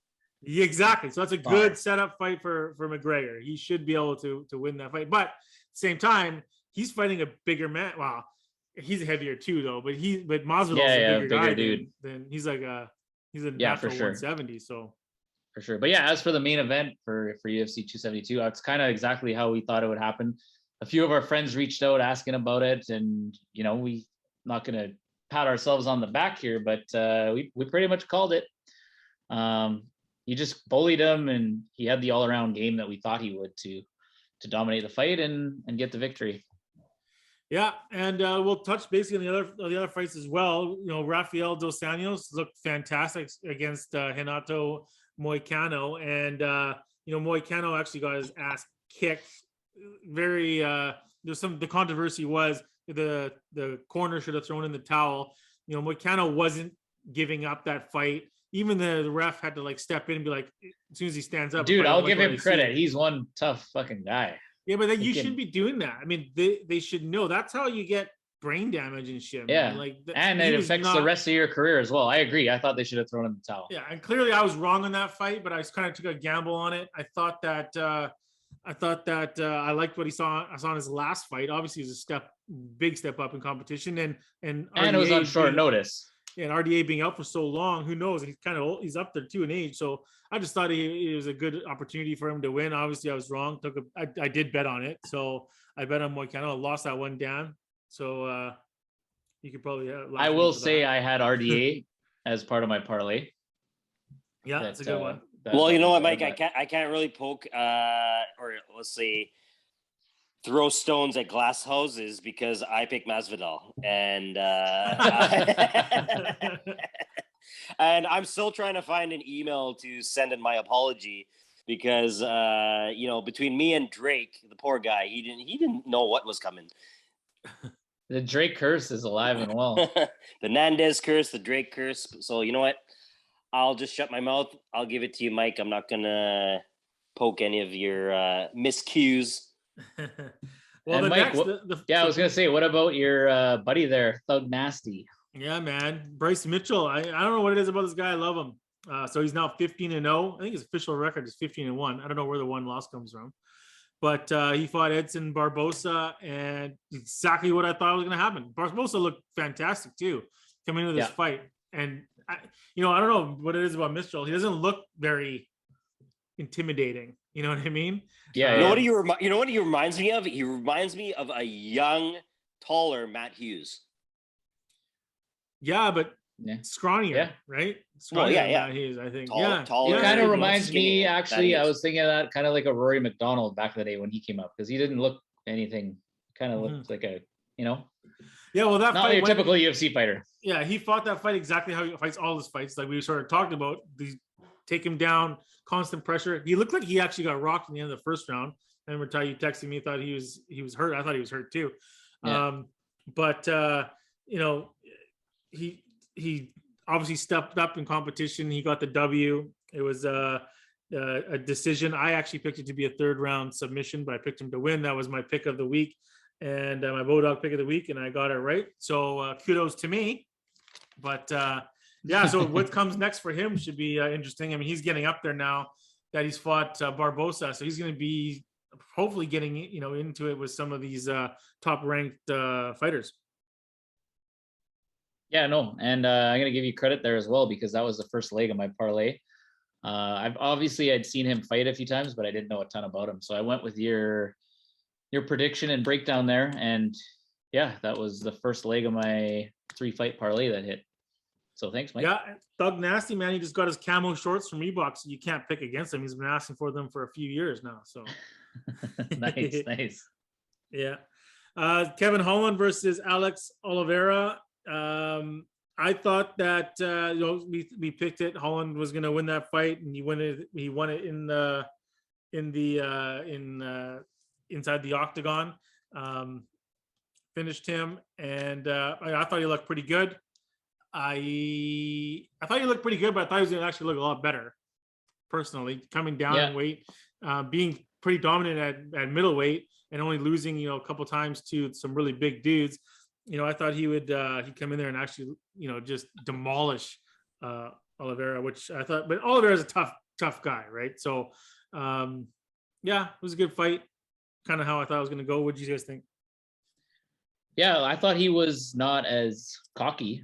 S4: Yeah, exactly. So that's a good setup fight for McGregor. He should be able to win that fight. But at the same time, he's fighting a bigger man. Well, he's heavier too, though. But Masvidal's a bigger guy dude. Then he's like he's a natural 170. So
S3: for sure. But yeah, as for the main event for UFC 272, it's kind of exactly how we thought it would happen. A few of our friends reached out asking about it, and we not gonna pat ourselves on the back here, but we pretty much called it. He just bullied him, and he had the all-around game that we thought he would to dominate the fight and get the victory.
S4: Yeah, and we'll touch basically on the other fights as well. Raphael Dos Anos looked fantastic against Renato Moicano, and Moicano actually got his ass kicked. Very the controversy was the corner should have thrown in the towel. Moicano wasn't giving up that fight. Even the ref had to step in and be like, as soon as he stands up.
S3: Dude, I'll give him credit. He's one tough fucking guy.
S4: Yeah, but you shouldn't be doing that. I mean, they should know. That's how you get brain damage and shit.
S3: Yeah,
S4: man.
S3: and it affects the rest of your career as well. I agree. I thought they should have thrown in the towel.
S4: Yeah, and clearly I was wrong on that fight, but I kind of took a gamble on it. I thought that I thought that I liked what I saw in his last fight. Obviously, it was a big step up in competition, and
S3: it was on short notice.
S4: And RDA being out for so long, who knows? He's kind of old. He's up there too in age. So I just thought it was a good opportunity for him to win. Obviously, I was wrong. I did bet on it, so I bet on Moicano. Lost that one down. So you could probably.
S3: I will say I had RDA as part of my parlay.
S4: Yeah, that's a good one.
S2: Well, you know what, Mike? I can't really poke or let's say throw stones at glass houses because I picked Masvidal, and and I'm still trying to find an email to send in my apology because between me and Drake, the poor guy, he didn't know what was coming.
S3: The Drake curse is alive and well.
S2: The Nandez curse, the Drake curse. So you know what? I'll just shut my mouth. I'll give it to you, Mike. I'm not gonna poke any of your miscues.
S4: Well,
S3: Mike, I was gonna say, what about your buddy there, Thug Nasty?
S4: Yeah, man, Bryce Mitchell. I don't know what it is about this guy. I love him. So he's now 15-0. I think his official record is 15-1. I don't know where the one loss comes from, but he fought Edson Barbosa, and exactly what I thought was gonna happen. Barbosa looked fantastic too coming into this fight, and I don't know what it is about Mitchell. He doesn't look very intimidating. You know what I mean?
S3: Yeah.
S2: You know what he reminds me of? He reminds me of a young, taller Matt Hughes.
S4: Yeah, but scrawnier, right? Scrawnier Matt Hughes, I think.
S2: Taller.
S3: It kind of reminds me,
S2: skinnier.
S3: actually, I was thinking of that kind of like a Rory McDonald back in the day when he came up, because he didn't look anything. Kind of looked like a, Yeah,
S4: well, that
S3: not
S4: fight
S3: your typical UFC fighter.
S4: Yeah, he fought that fight exactly how he fights all his fights, like we sort of talked about. Take him down, constant pressure. He looked like he actually got rocked in the end of the first round. I remember Ty, you texting me, thought he was hurt. I thought he was hurt too.
S3: Yeah.
S4: He obviously stepped up in competition. He got the W. It was a decision. I actually picked it to be a third round submission, but I picked him to win. That was my pick of the week and my BODOG pick of the week, and I got it right. So kudos to me. But so what comes next for him should be interesting. I mean, he's getting up there now that he's fought Barbosa, so he's going to be hopefully getting into it with some of these top ranked fighters.
S3: Yeah, no, and I'm going to give you credit there as well, because that was the first leg of my parlay. I'd seen him fight a few times, but I didn't know a ton about him. So I went with your prediction and breakdown there, and yeah, that was the first leg of my 3-fight parlay that hit. So thanks, Mike.
S4: Yeah, Thug Nasty, man, he just got his camo shorts from Reebok, so you can't pick against him. He's been asking for them for a few years now. So
S3: nice.
S4: Yeah. Kevin Holland versus Alex Oliveira. I thought that we picked it. Holland was going to win that fight, and he won it inside the octagon. Finished him, and I thought he looked pretty good. I thought he looked pretty good, but I thought he was going to actually look a lot better. Personally, coming down in weight, being pretty dominant at middleweight, and only losing a couple times to some really big dudes. I thought he'd come in there and actually just demolish Oliveira, which I thought. But Oliveira is a tough guy, right? So it was a good fight. Kind of how I thought it was going to go. What did you guys think?
S3: Yeah, I thought he was not as cocky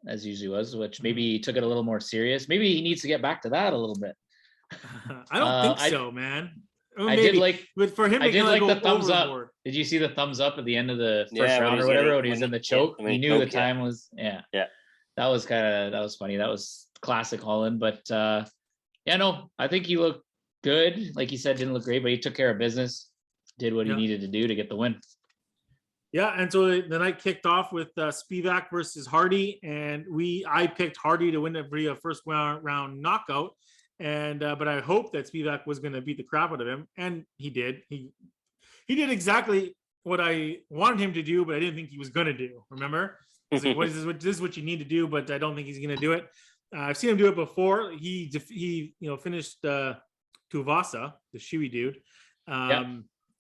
S3: as usually was, which maybe he took it a little more serious. Maybe he needs to get back to that a little bit.
S4: I don't think so, man.
S3: I did like,
S4: but for him,
S3: I did like the thumbs
S4: overboard.
S3: up. Did you see the thumbs up at the end of the first round or whatever when he was in the choke? He knew the time was That was funny. That was classic Holland. But I think he looked good. Like he said, didn't look great, but he took care of business, did what he needed to do to get the win.
S4: Yeah, and so the night kicked off with Spivak versus Hardy, and I picked Hardy to win it via first round knockout, and but I hoped that Spivak was going to beat the crap out of him, and he did. He did exactly what I wanted him to do, but I didn't think he was going to do. Remember, I was like, this is what you need to do, but I don't think he's going to do it. I've seen him do it before. He finished Tuivasa, the Shuey dude.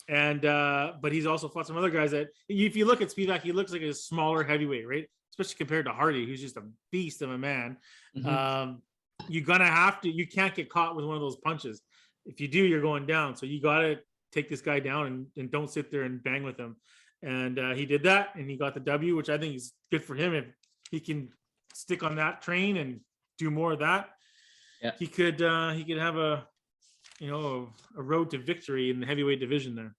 S4: But he's also fought some other guys that, if you look at Spivak, he looks like a smaller heavyweight, right? Especially compared to Hardy, who's just a beast of a man.
S3: Mm-hmm.
S4: You're gonna have to. You can't get caught with one of those punches. If you do, you're going down. So you got to take this guy down and don't sit there and bang with him. And he did that, and he got the W, which I think is good for him. If he can stick on that train and do more of that, he could have a road to victory in the heavyweight division there.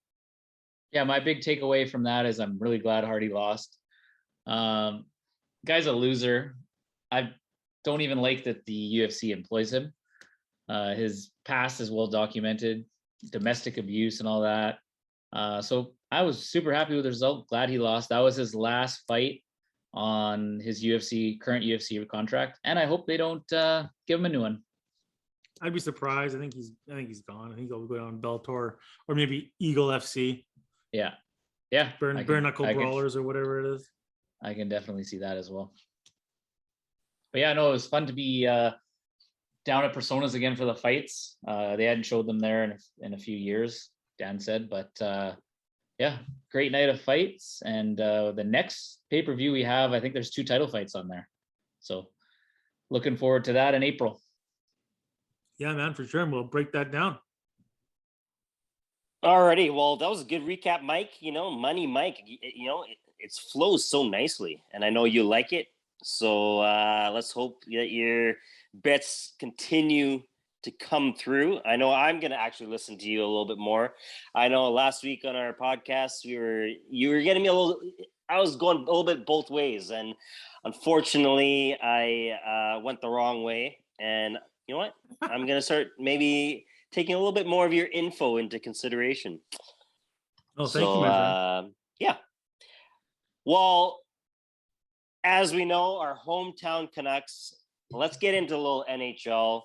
S3: Yeah, my big takeaway from that is I'm really glad Hardy lost. Guy's a loser. I don't even like that the UFC employs him. His past is well documented, domestic abuse and all that. So I was super happy with the result. Glad he lost. That was his last fight on his current UFC contract, and I hope they don't give him a new one.
S4: I'd be surprised. I think he's gone. I think he'll go down Bellator or maybe Eagle FC.
S3: Yeah.
S4: Burn knuckle brawlers or whatever it is.
S3: I can definitely see that as well. But yeah, no, it was fun to be down at Personas again for the fights. They hadn't showed them there in a few years, Dan said, but yeah, great night of fights. And the next pay-per-view we have, I think there's 2 title fights on there. So looking forward to that in April.
S4: Yeah, man, for sure. And we'll break that down.
S2: Alrighty, well, that was a good recap, Mike. Money, Mike. It flows so nicely, and I know you like it. So let's hope that your bets continue to come through. I know I'm going to actually listen to you a little bit more. I know last week on our podcast, you were getting me a little. I was going a little bit both ways, and unfortunately, I went the wrong way. And you know what? I'm going to start maybe taking a little bit more of your info into consideration.
S4: Oh, thank you, my friend.
S2: Yeah. Well, as we know, our hometown Canucks. Let's get into a little NHL.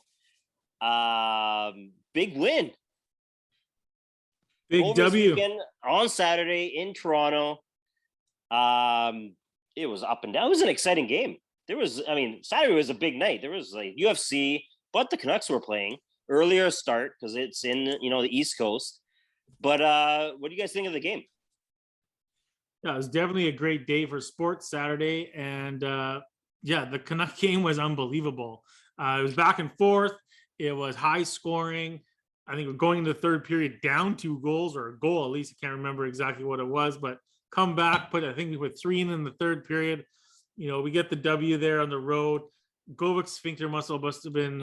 S2: Big win.
S4: Big W.
S2: On Saturday in Toronto. It was up and down. It was an exciting game. Saturday was a big night. There was like UFC, but the Canucks were playing earlier start because it's in the East Coast. But what do you guys think of the game?
S4: Yeah, it was definitely a great day for sports Saturday, and the Canuck game was unbelievable. It was back and forth. It was high scoring. I think we're going into the third period down 2 goals or a goal at least. I can't remember exactly what it was, but come back. I think we put 3 in the third period. We get the W there on the road. Govic's sphincter muscle must have been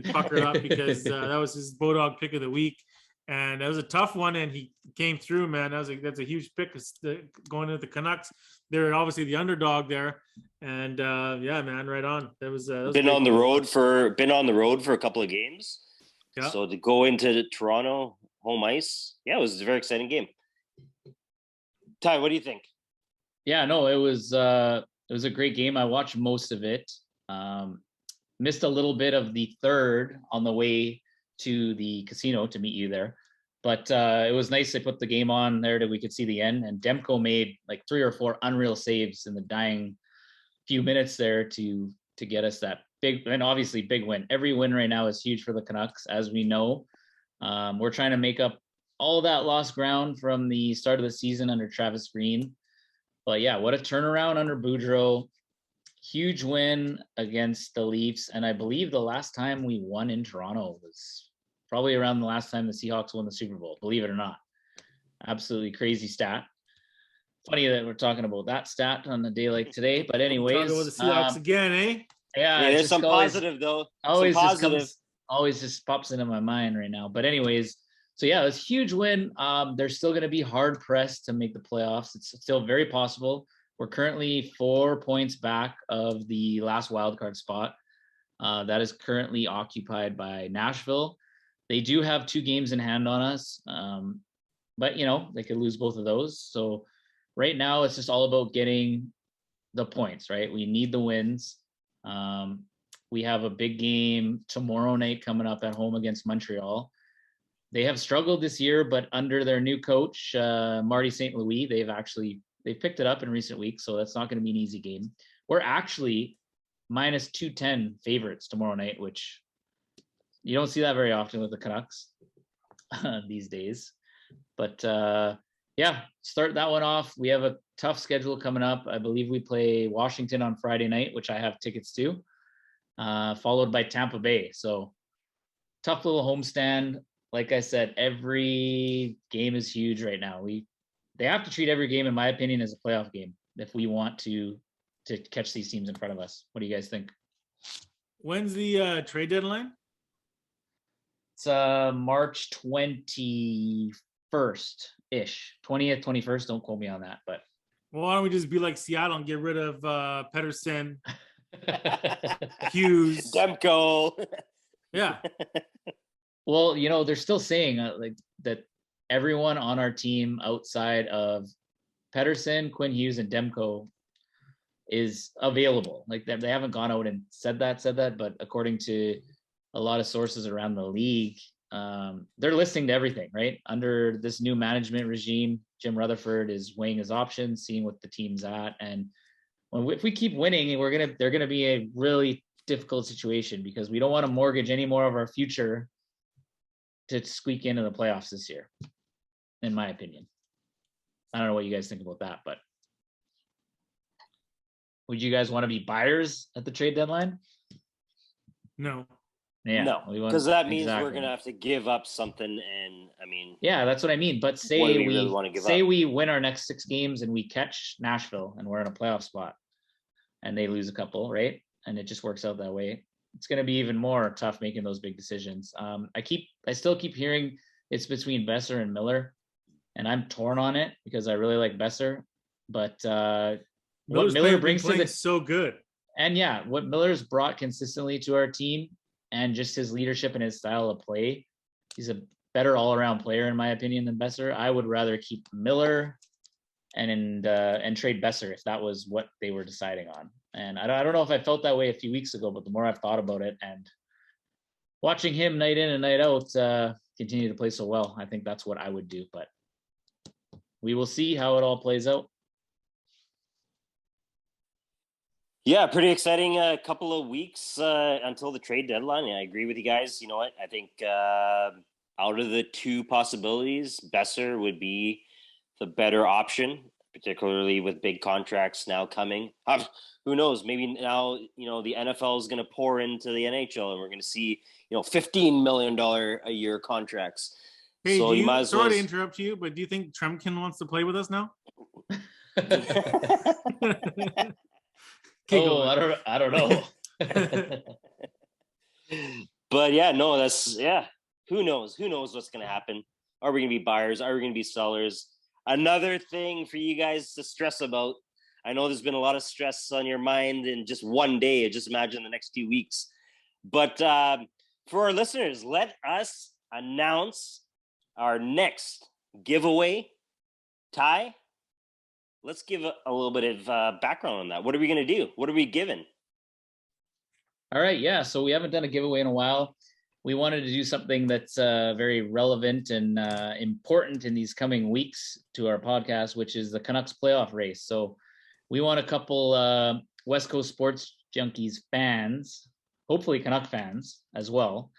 S4: puckered up because that was his BODOG pick of the week, and that was a tough one. And he came through, man. That's a huge pick going into the Canucks. They're obviously the underdog there, and yeah, man, right on. That was
S2: been on the road for a couple of games.
S4: Yeah.
S2: So to go into the Toronto home ice, yeah, it was a very exciting game. Ty, what do you think?
S3: Yeah, no, it was a great game. I watched most of it. Missed a little bit of the third on the way to the casino to meet you there, but it was nice they put the game on there that we could see the end. And Demko made like 3 or 4 unreal saves in the dying few minutes there to get us that big and obviously big win. Every win right now is huge for the Canucks, as we know. We're trying to make up all that lost ground from the start of the season under Travis Green. But yeah, what a turnaround under Boudreau. Huge win against the Leafs. And I believe the last time we won in Toronto was probably around the last time the Seahawks won the Super Bowl, believe it or not. Absolutely crazy stat. Funny that we're talking about that stat on a day like today. But anyways.
S4: Talking about the Seahawks again, eh?
S2: Yeah, there's some positive though.
S3: Always just pops into my mind right now. But anyways, so yeah, it was a huge win. They're still going to be hard pressed to make the playoffs. It's still very possible. We're currently 4 points back of the last wildcard spot. That is currently occupied by Nashville. They do have 2 games in hand on us, but they could lose both of those. So right now it's just all about getting the points, right? We need the wins. We have a big game tomorrow night coming up at home against Montreal. They have struggled this year, but under their new coach, Marty St. Louis, they've picked it up in recent weeks, so that's not going to be an easy game. We're actually minus 210 favorites tomorrow night, which you don't see that very often with the Canucks these days. But yeah, start that one off. We have a tough schedule coming up. I believe we play Washington on Friday night, which I have tickets to, followed by Tampa Bay. So tough little homestand. like I said, every game is huge right now. They have to treat every game, in my opinion, as a playoff game if we want to catch these teams in front of us. What do you guys think?
S4: When's the trade deadline?
S3: It's March 21st ish, 20th, 21st. Don't quote me on that, but
S4: Well, why don't we just be like Seattle and get rid of Pedersen, Hughes,
S2: Demko.
S4: Yeah.
S3: Well, they're still saying like that everyone on our team outside of Pedersen, Quinn Hughes, and Demko is available. Like they haven't gone out and said that, but according to a lot of sources around the league, they're listening to everything, right? Under this new management regime, Jim Rutherford is weighing his options, seeing what the team's at, and if we keep winning, they're gonna be a really difficult situation because we don't want to mortgage any more of our future to squeak into the playoffs this year, in my opinion. I don't know what you guys think about that, but would you guys want to be buyers at the trade deadline?
S4: No.
S3: Yeah,
S2: no, because that means we're gonna have to give up something, and I mean,
S3: yeah, that's what I mean. But say
S2: what do we really want to give up?
S3: we win our next 6 games and we catch Nashville and we're in a playoff spot, and they lose a couple, right? And it just works out that way. It's going to be even more tough making those big decisions. I still keep hearing it's between Besser and Miller, and I'm torn on it because I really like Besser, but what Miller brings to the
S4: so good,
S3: and yeah, what Miller's brought consistently to our team, and just his leadership and his style of play, he's a better all-around player in my opinion than Besser. I would rather keep Miller and trade Besser if that was what they were deciding on. And I don't know if I felt that way a few weeks ago, but the more I've thought about it and watching him night in and night out continue to play so well, I think that's what I would do. But we will see how it all plays out.
S2: Yeah, pretty exciting couple of weeks until the trade deadline. Yeah, I agree with you guys. You know what? I think out of the 2 possibilities, Besser would be the better option, particularly with big contracts now coming. Who knows? Maybe now, the NFL is going to pour into the NHL and we're going to see, $15 million a year contracts.
S4: Hey,
S2: so you might as well.
S4: Sorry to interrupt you, but do you think Tremkin wants to play with us now?
S3: I don't know.
S2: But yeah, no, who knows? Who knows what's going to happen? Are we going to be buyers? Are we going to be sellers? Another thing for you guys to stress about. I know there's been a lot of stress on your mind in just one day. Just imagine the next 2 weeks. But for our listeners, let us announce our next giveaway. Ty, let's give a little bit of background on that. What are we going to do? What are we giving?
S3: All right. Yeah. So we haven't done a giveaway in a while. We wanted to do something that's very relevant and important in these coming weeks to our podcast, which is the Canucks playoff race. So we want a couple West Coast Sports Junkies fans, hopefully Canuck fans as well,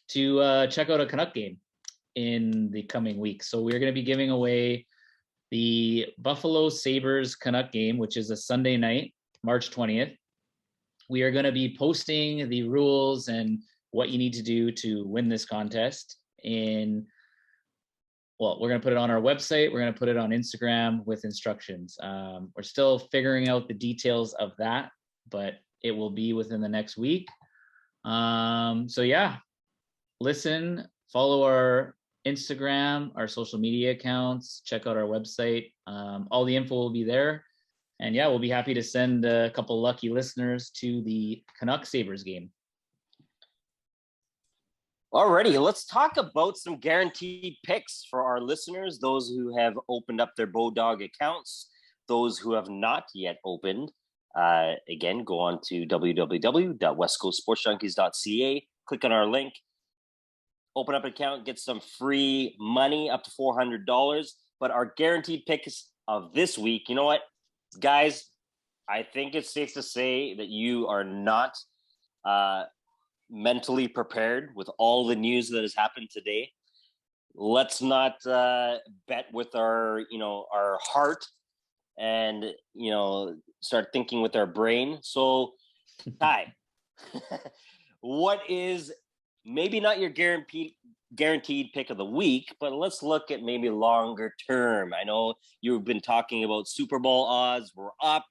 S3: to check out a Canuck game in the coming weeks. So we're going to be giving away the Buffalo Sabres Canuck game, which is a Sunday night, March 20th. We are going to be posting the rules and what you need to do to win this contest we're going to put it on our website. We're going to put it on Instagram with instructions. We're still figuring out the details of that, but it will be within the next week. So yeah, listen, follow our Instagram, our social media accounts, check out our website. All the info will be there. And yeah, we'll be happy to send a couple lucky listeners to the Canucks Sabres game.
S2: Alrighty, let's talk about some guaranteed picks for our listeners, those who have opened up their BODOG accounts, those who have not yet opened. Again, go on to www.westcoastsportsjunkies.ca, click on our link, open up an account, get some free money up to $400. But our guaranteed picks of this week, you know what, guys, I think it's safe to say that you are not mentally prepared with all the news that has happened today. Let's not bet with our heart and, start thinking with our brain. So, Ty, what is maybe not your guaranteed pick of the week, but let's look at maybe longer term. I know you've been talking about Super Bowl odds were up.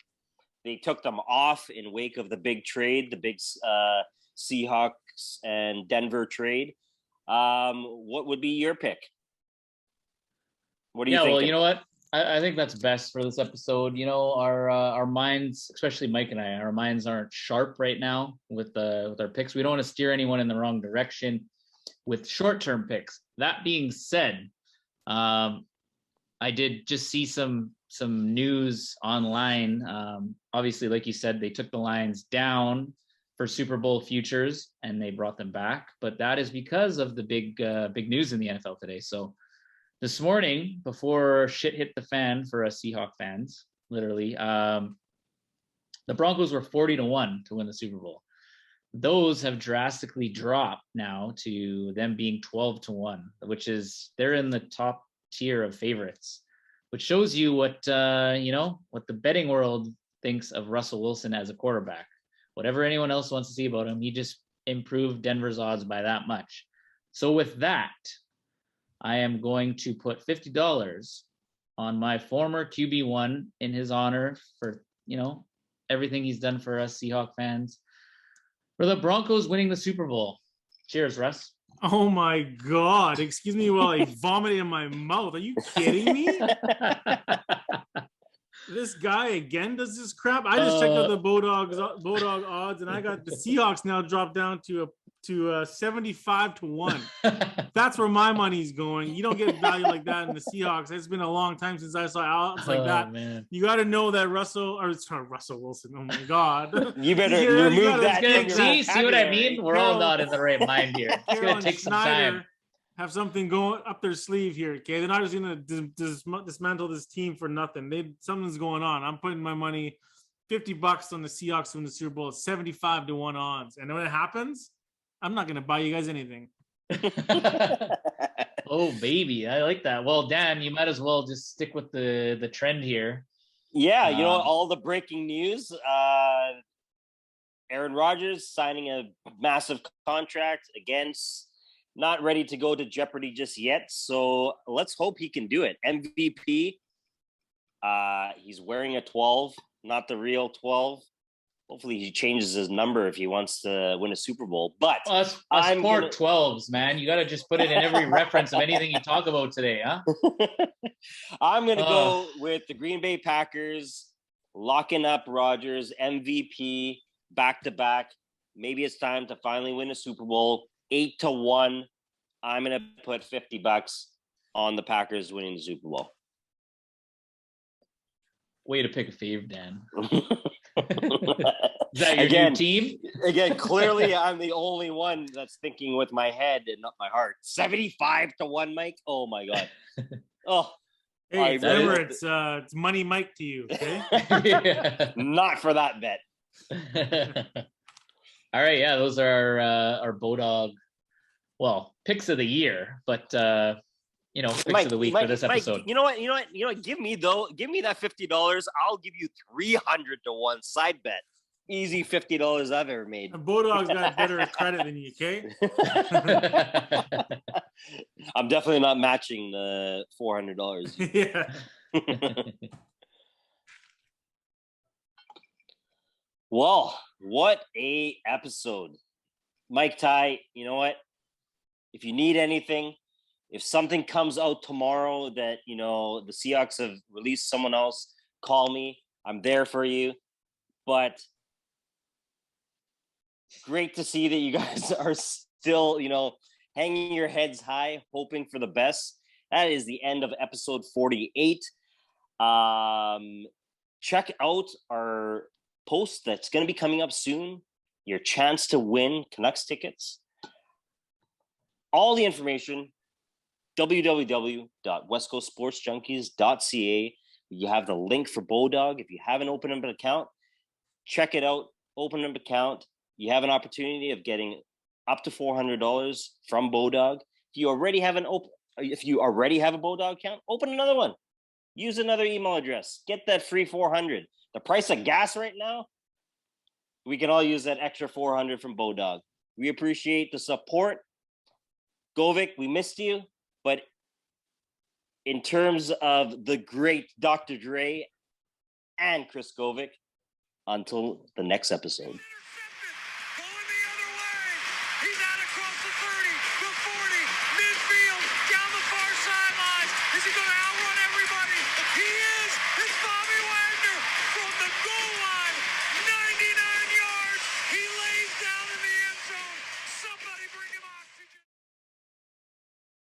S2: They took them off in wake of the big trade, the big Seahawks and Denver trade. What would be your pick? What do you think?
S3: Well, you know what? I think that's best for this episode. You know, our minds, especially Mike and I, our minds aren't sharp right now with our picks. We don't want to steer anyone in the wrong direction with short-term picks. That being said, I did just see some news online. Obviously, like you said, they took the lines down for Super Bowl futures and they brought them back, but that is because of the big news in the NFL today. So this morning, before shit hit the fan for us Seahawks fans, literally, the Broncos were 40-1 to win the Super Bowl. Those have drastically dropped now to them being 12-1, which is they're in the top tier of favorites, which shows you what what the betting world thinks of Russell Wilson as a quarterback. Whatever anyone else wants to see about him, he just improved Denver's odds by that much. So with that, I am going to put $50 on my former QB1 in his honor for, everything he's done for us Seahawks fans. For the Broncos winning the Super Bowl. Cheers, Russ.
S4: Oh my God. Excuse me while I vomit in my mouth. Are you kidding me? This guy again does this crap. I just checked out the BODOG odds, and I got the Seahawks now dropped down to 75-1. That's where my money's going. You don't get value like that in the Seahawks. It's been a long time since I saw odds like that.
S3: Man.
S4: You got to know that Russell Wilson. Oh my God!
S2: You better remove that.
S3: See what I mean? We're all not in the right mind here. It's gonna take some time.
S4: Have something going up their sleeve here, okay? They're not just gonna dismantle this team for nothing. Something's going on. I'm putting my money, $50 on the Seahawks to win the Super Bowl at 75-1 odds, and when it happens, I'm not gonna buy you guys anything.
S3: Oh baby, I like that. Well, Dan, you might as well just stick with the trend here.
S2: Yeah, all the breaking news. Aaron Rodgers signing a massive contract against. Not ready to go to Jeopardy just yet, so let's hope he can do it. MVP. He's wearing a 12, not the real 12. Hopefully he changes his number if he wants to win a Super Bowl. But
S3: us 12s, man. You got to just put it in every reference of anything you talk about today, huh?
S2: I'm going to go with the Green Bay Packers, locking up Rodgers, MVP, back-to-back. Maybe it's time to finally win a Super Bowl. 8-1. I'm gonna put $50 on the Packers winning the Super Bowl.
S3: Way to pick a fave, Dan. Is that your new team?
S2: Again, clearly I'm the only one that's thinking with my head and not my heart. 75-1, Mike. Oh my God. Oh,
S4: hey, remember it's money, Mike, to you. Okay.
S3: Yeah.
S2: Not for that bet.
S3: All right, yeah, those are our BODOG, picks of the year, but picks
S2: Mike,
S3: of the week for this episode.
S2: Mike, you know what? Give me that $50. I'll give you 300-1 side bet. Easy $50 I've ever made.
S4: The BODOG's got better credit than you, okay?
S2: I'm definitely not matching the $400.
S4: Yeah.
S2: Well, what a episode. Mike Ty, you know what? If you need anything, if something comes out tomorrow that, the Seahawks have released someone else, call me. I'm there for you. But great to see that you guys are still, hanging your heads high, hoping for the best. That is the end of episode 48. Check out our post that's going to be coming up soon. Your chance to win Canucks tickets. All the information, www.westcoastsportsjunkies.ca. You have the link for BODOG. If you haven't opened up an account, check it out. Open up an account. You have an opportunity of getting up to $400 from BODOG. If you already have a BODOG account, open another one. Use another email address. Get that free $400. The price of gas right now, we can all use that extra $400 from BODOG. We appreciate the support. Govik, we missed you, but in terms of the great Dr. Dre and Chris Govik, until the next episode.
S1: Going the other way. He's out across the 30, the 40, midfield, down the far sideline. Is he going to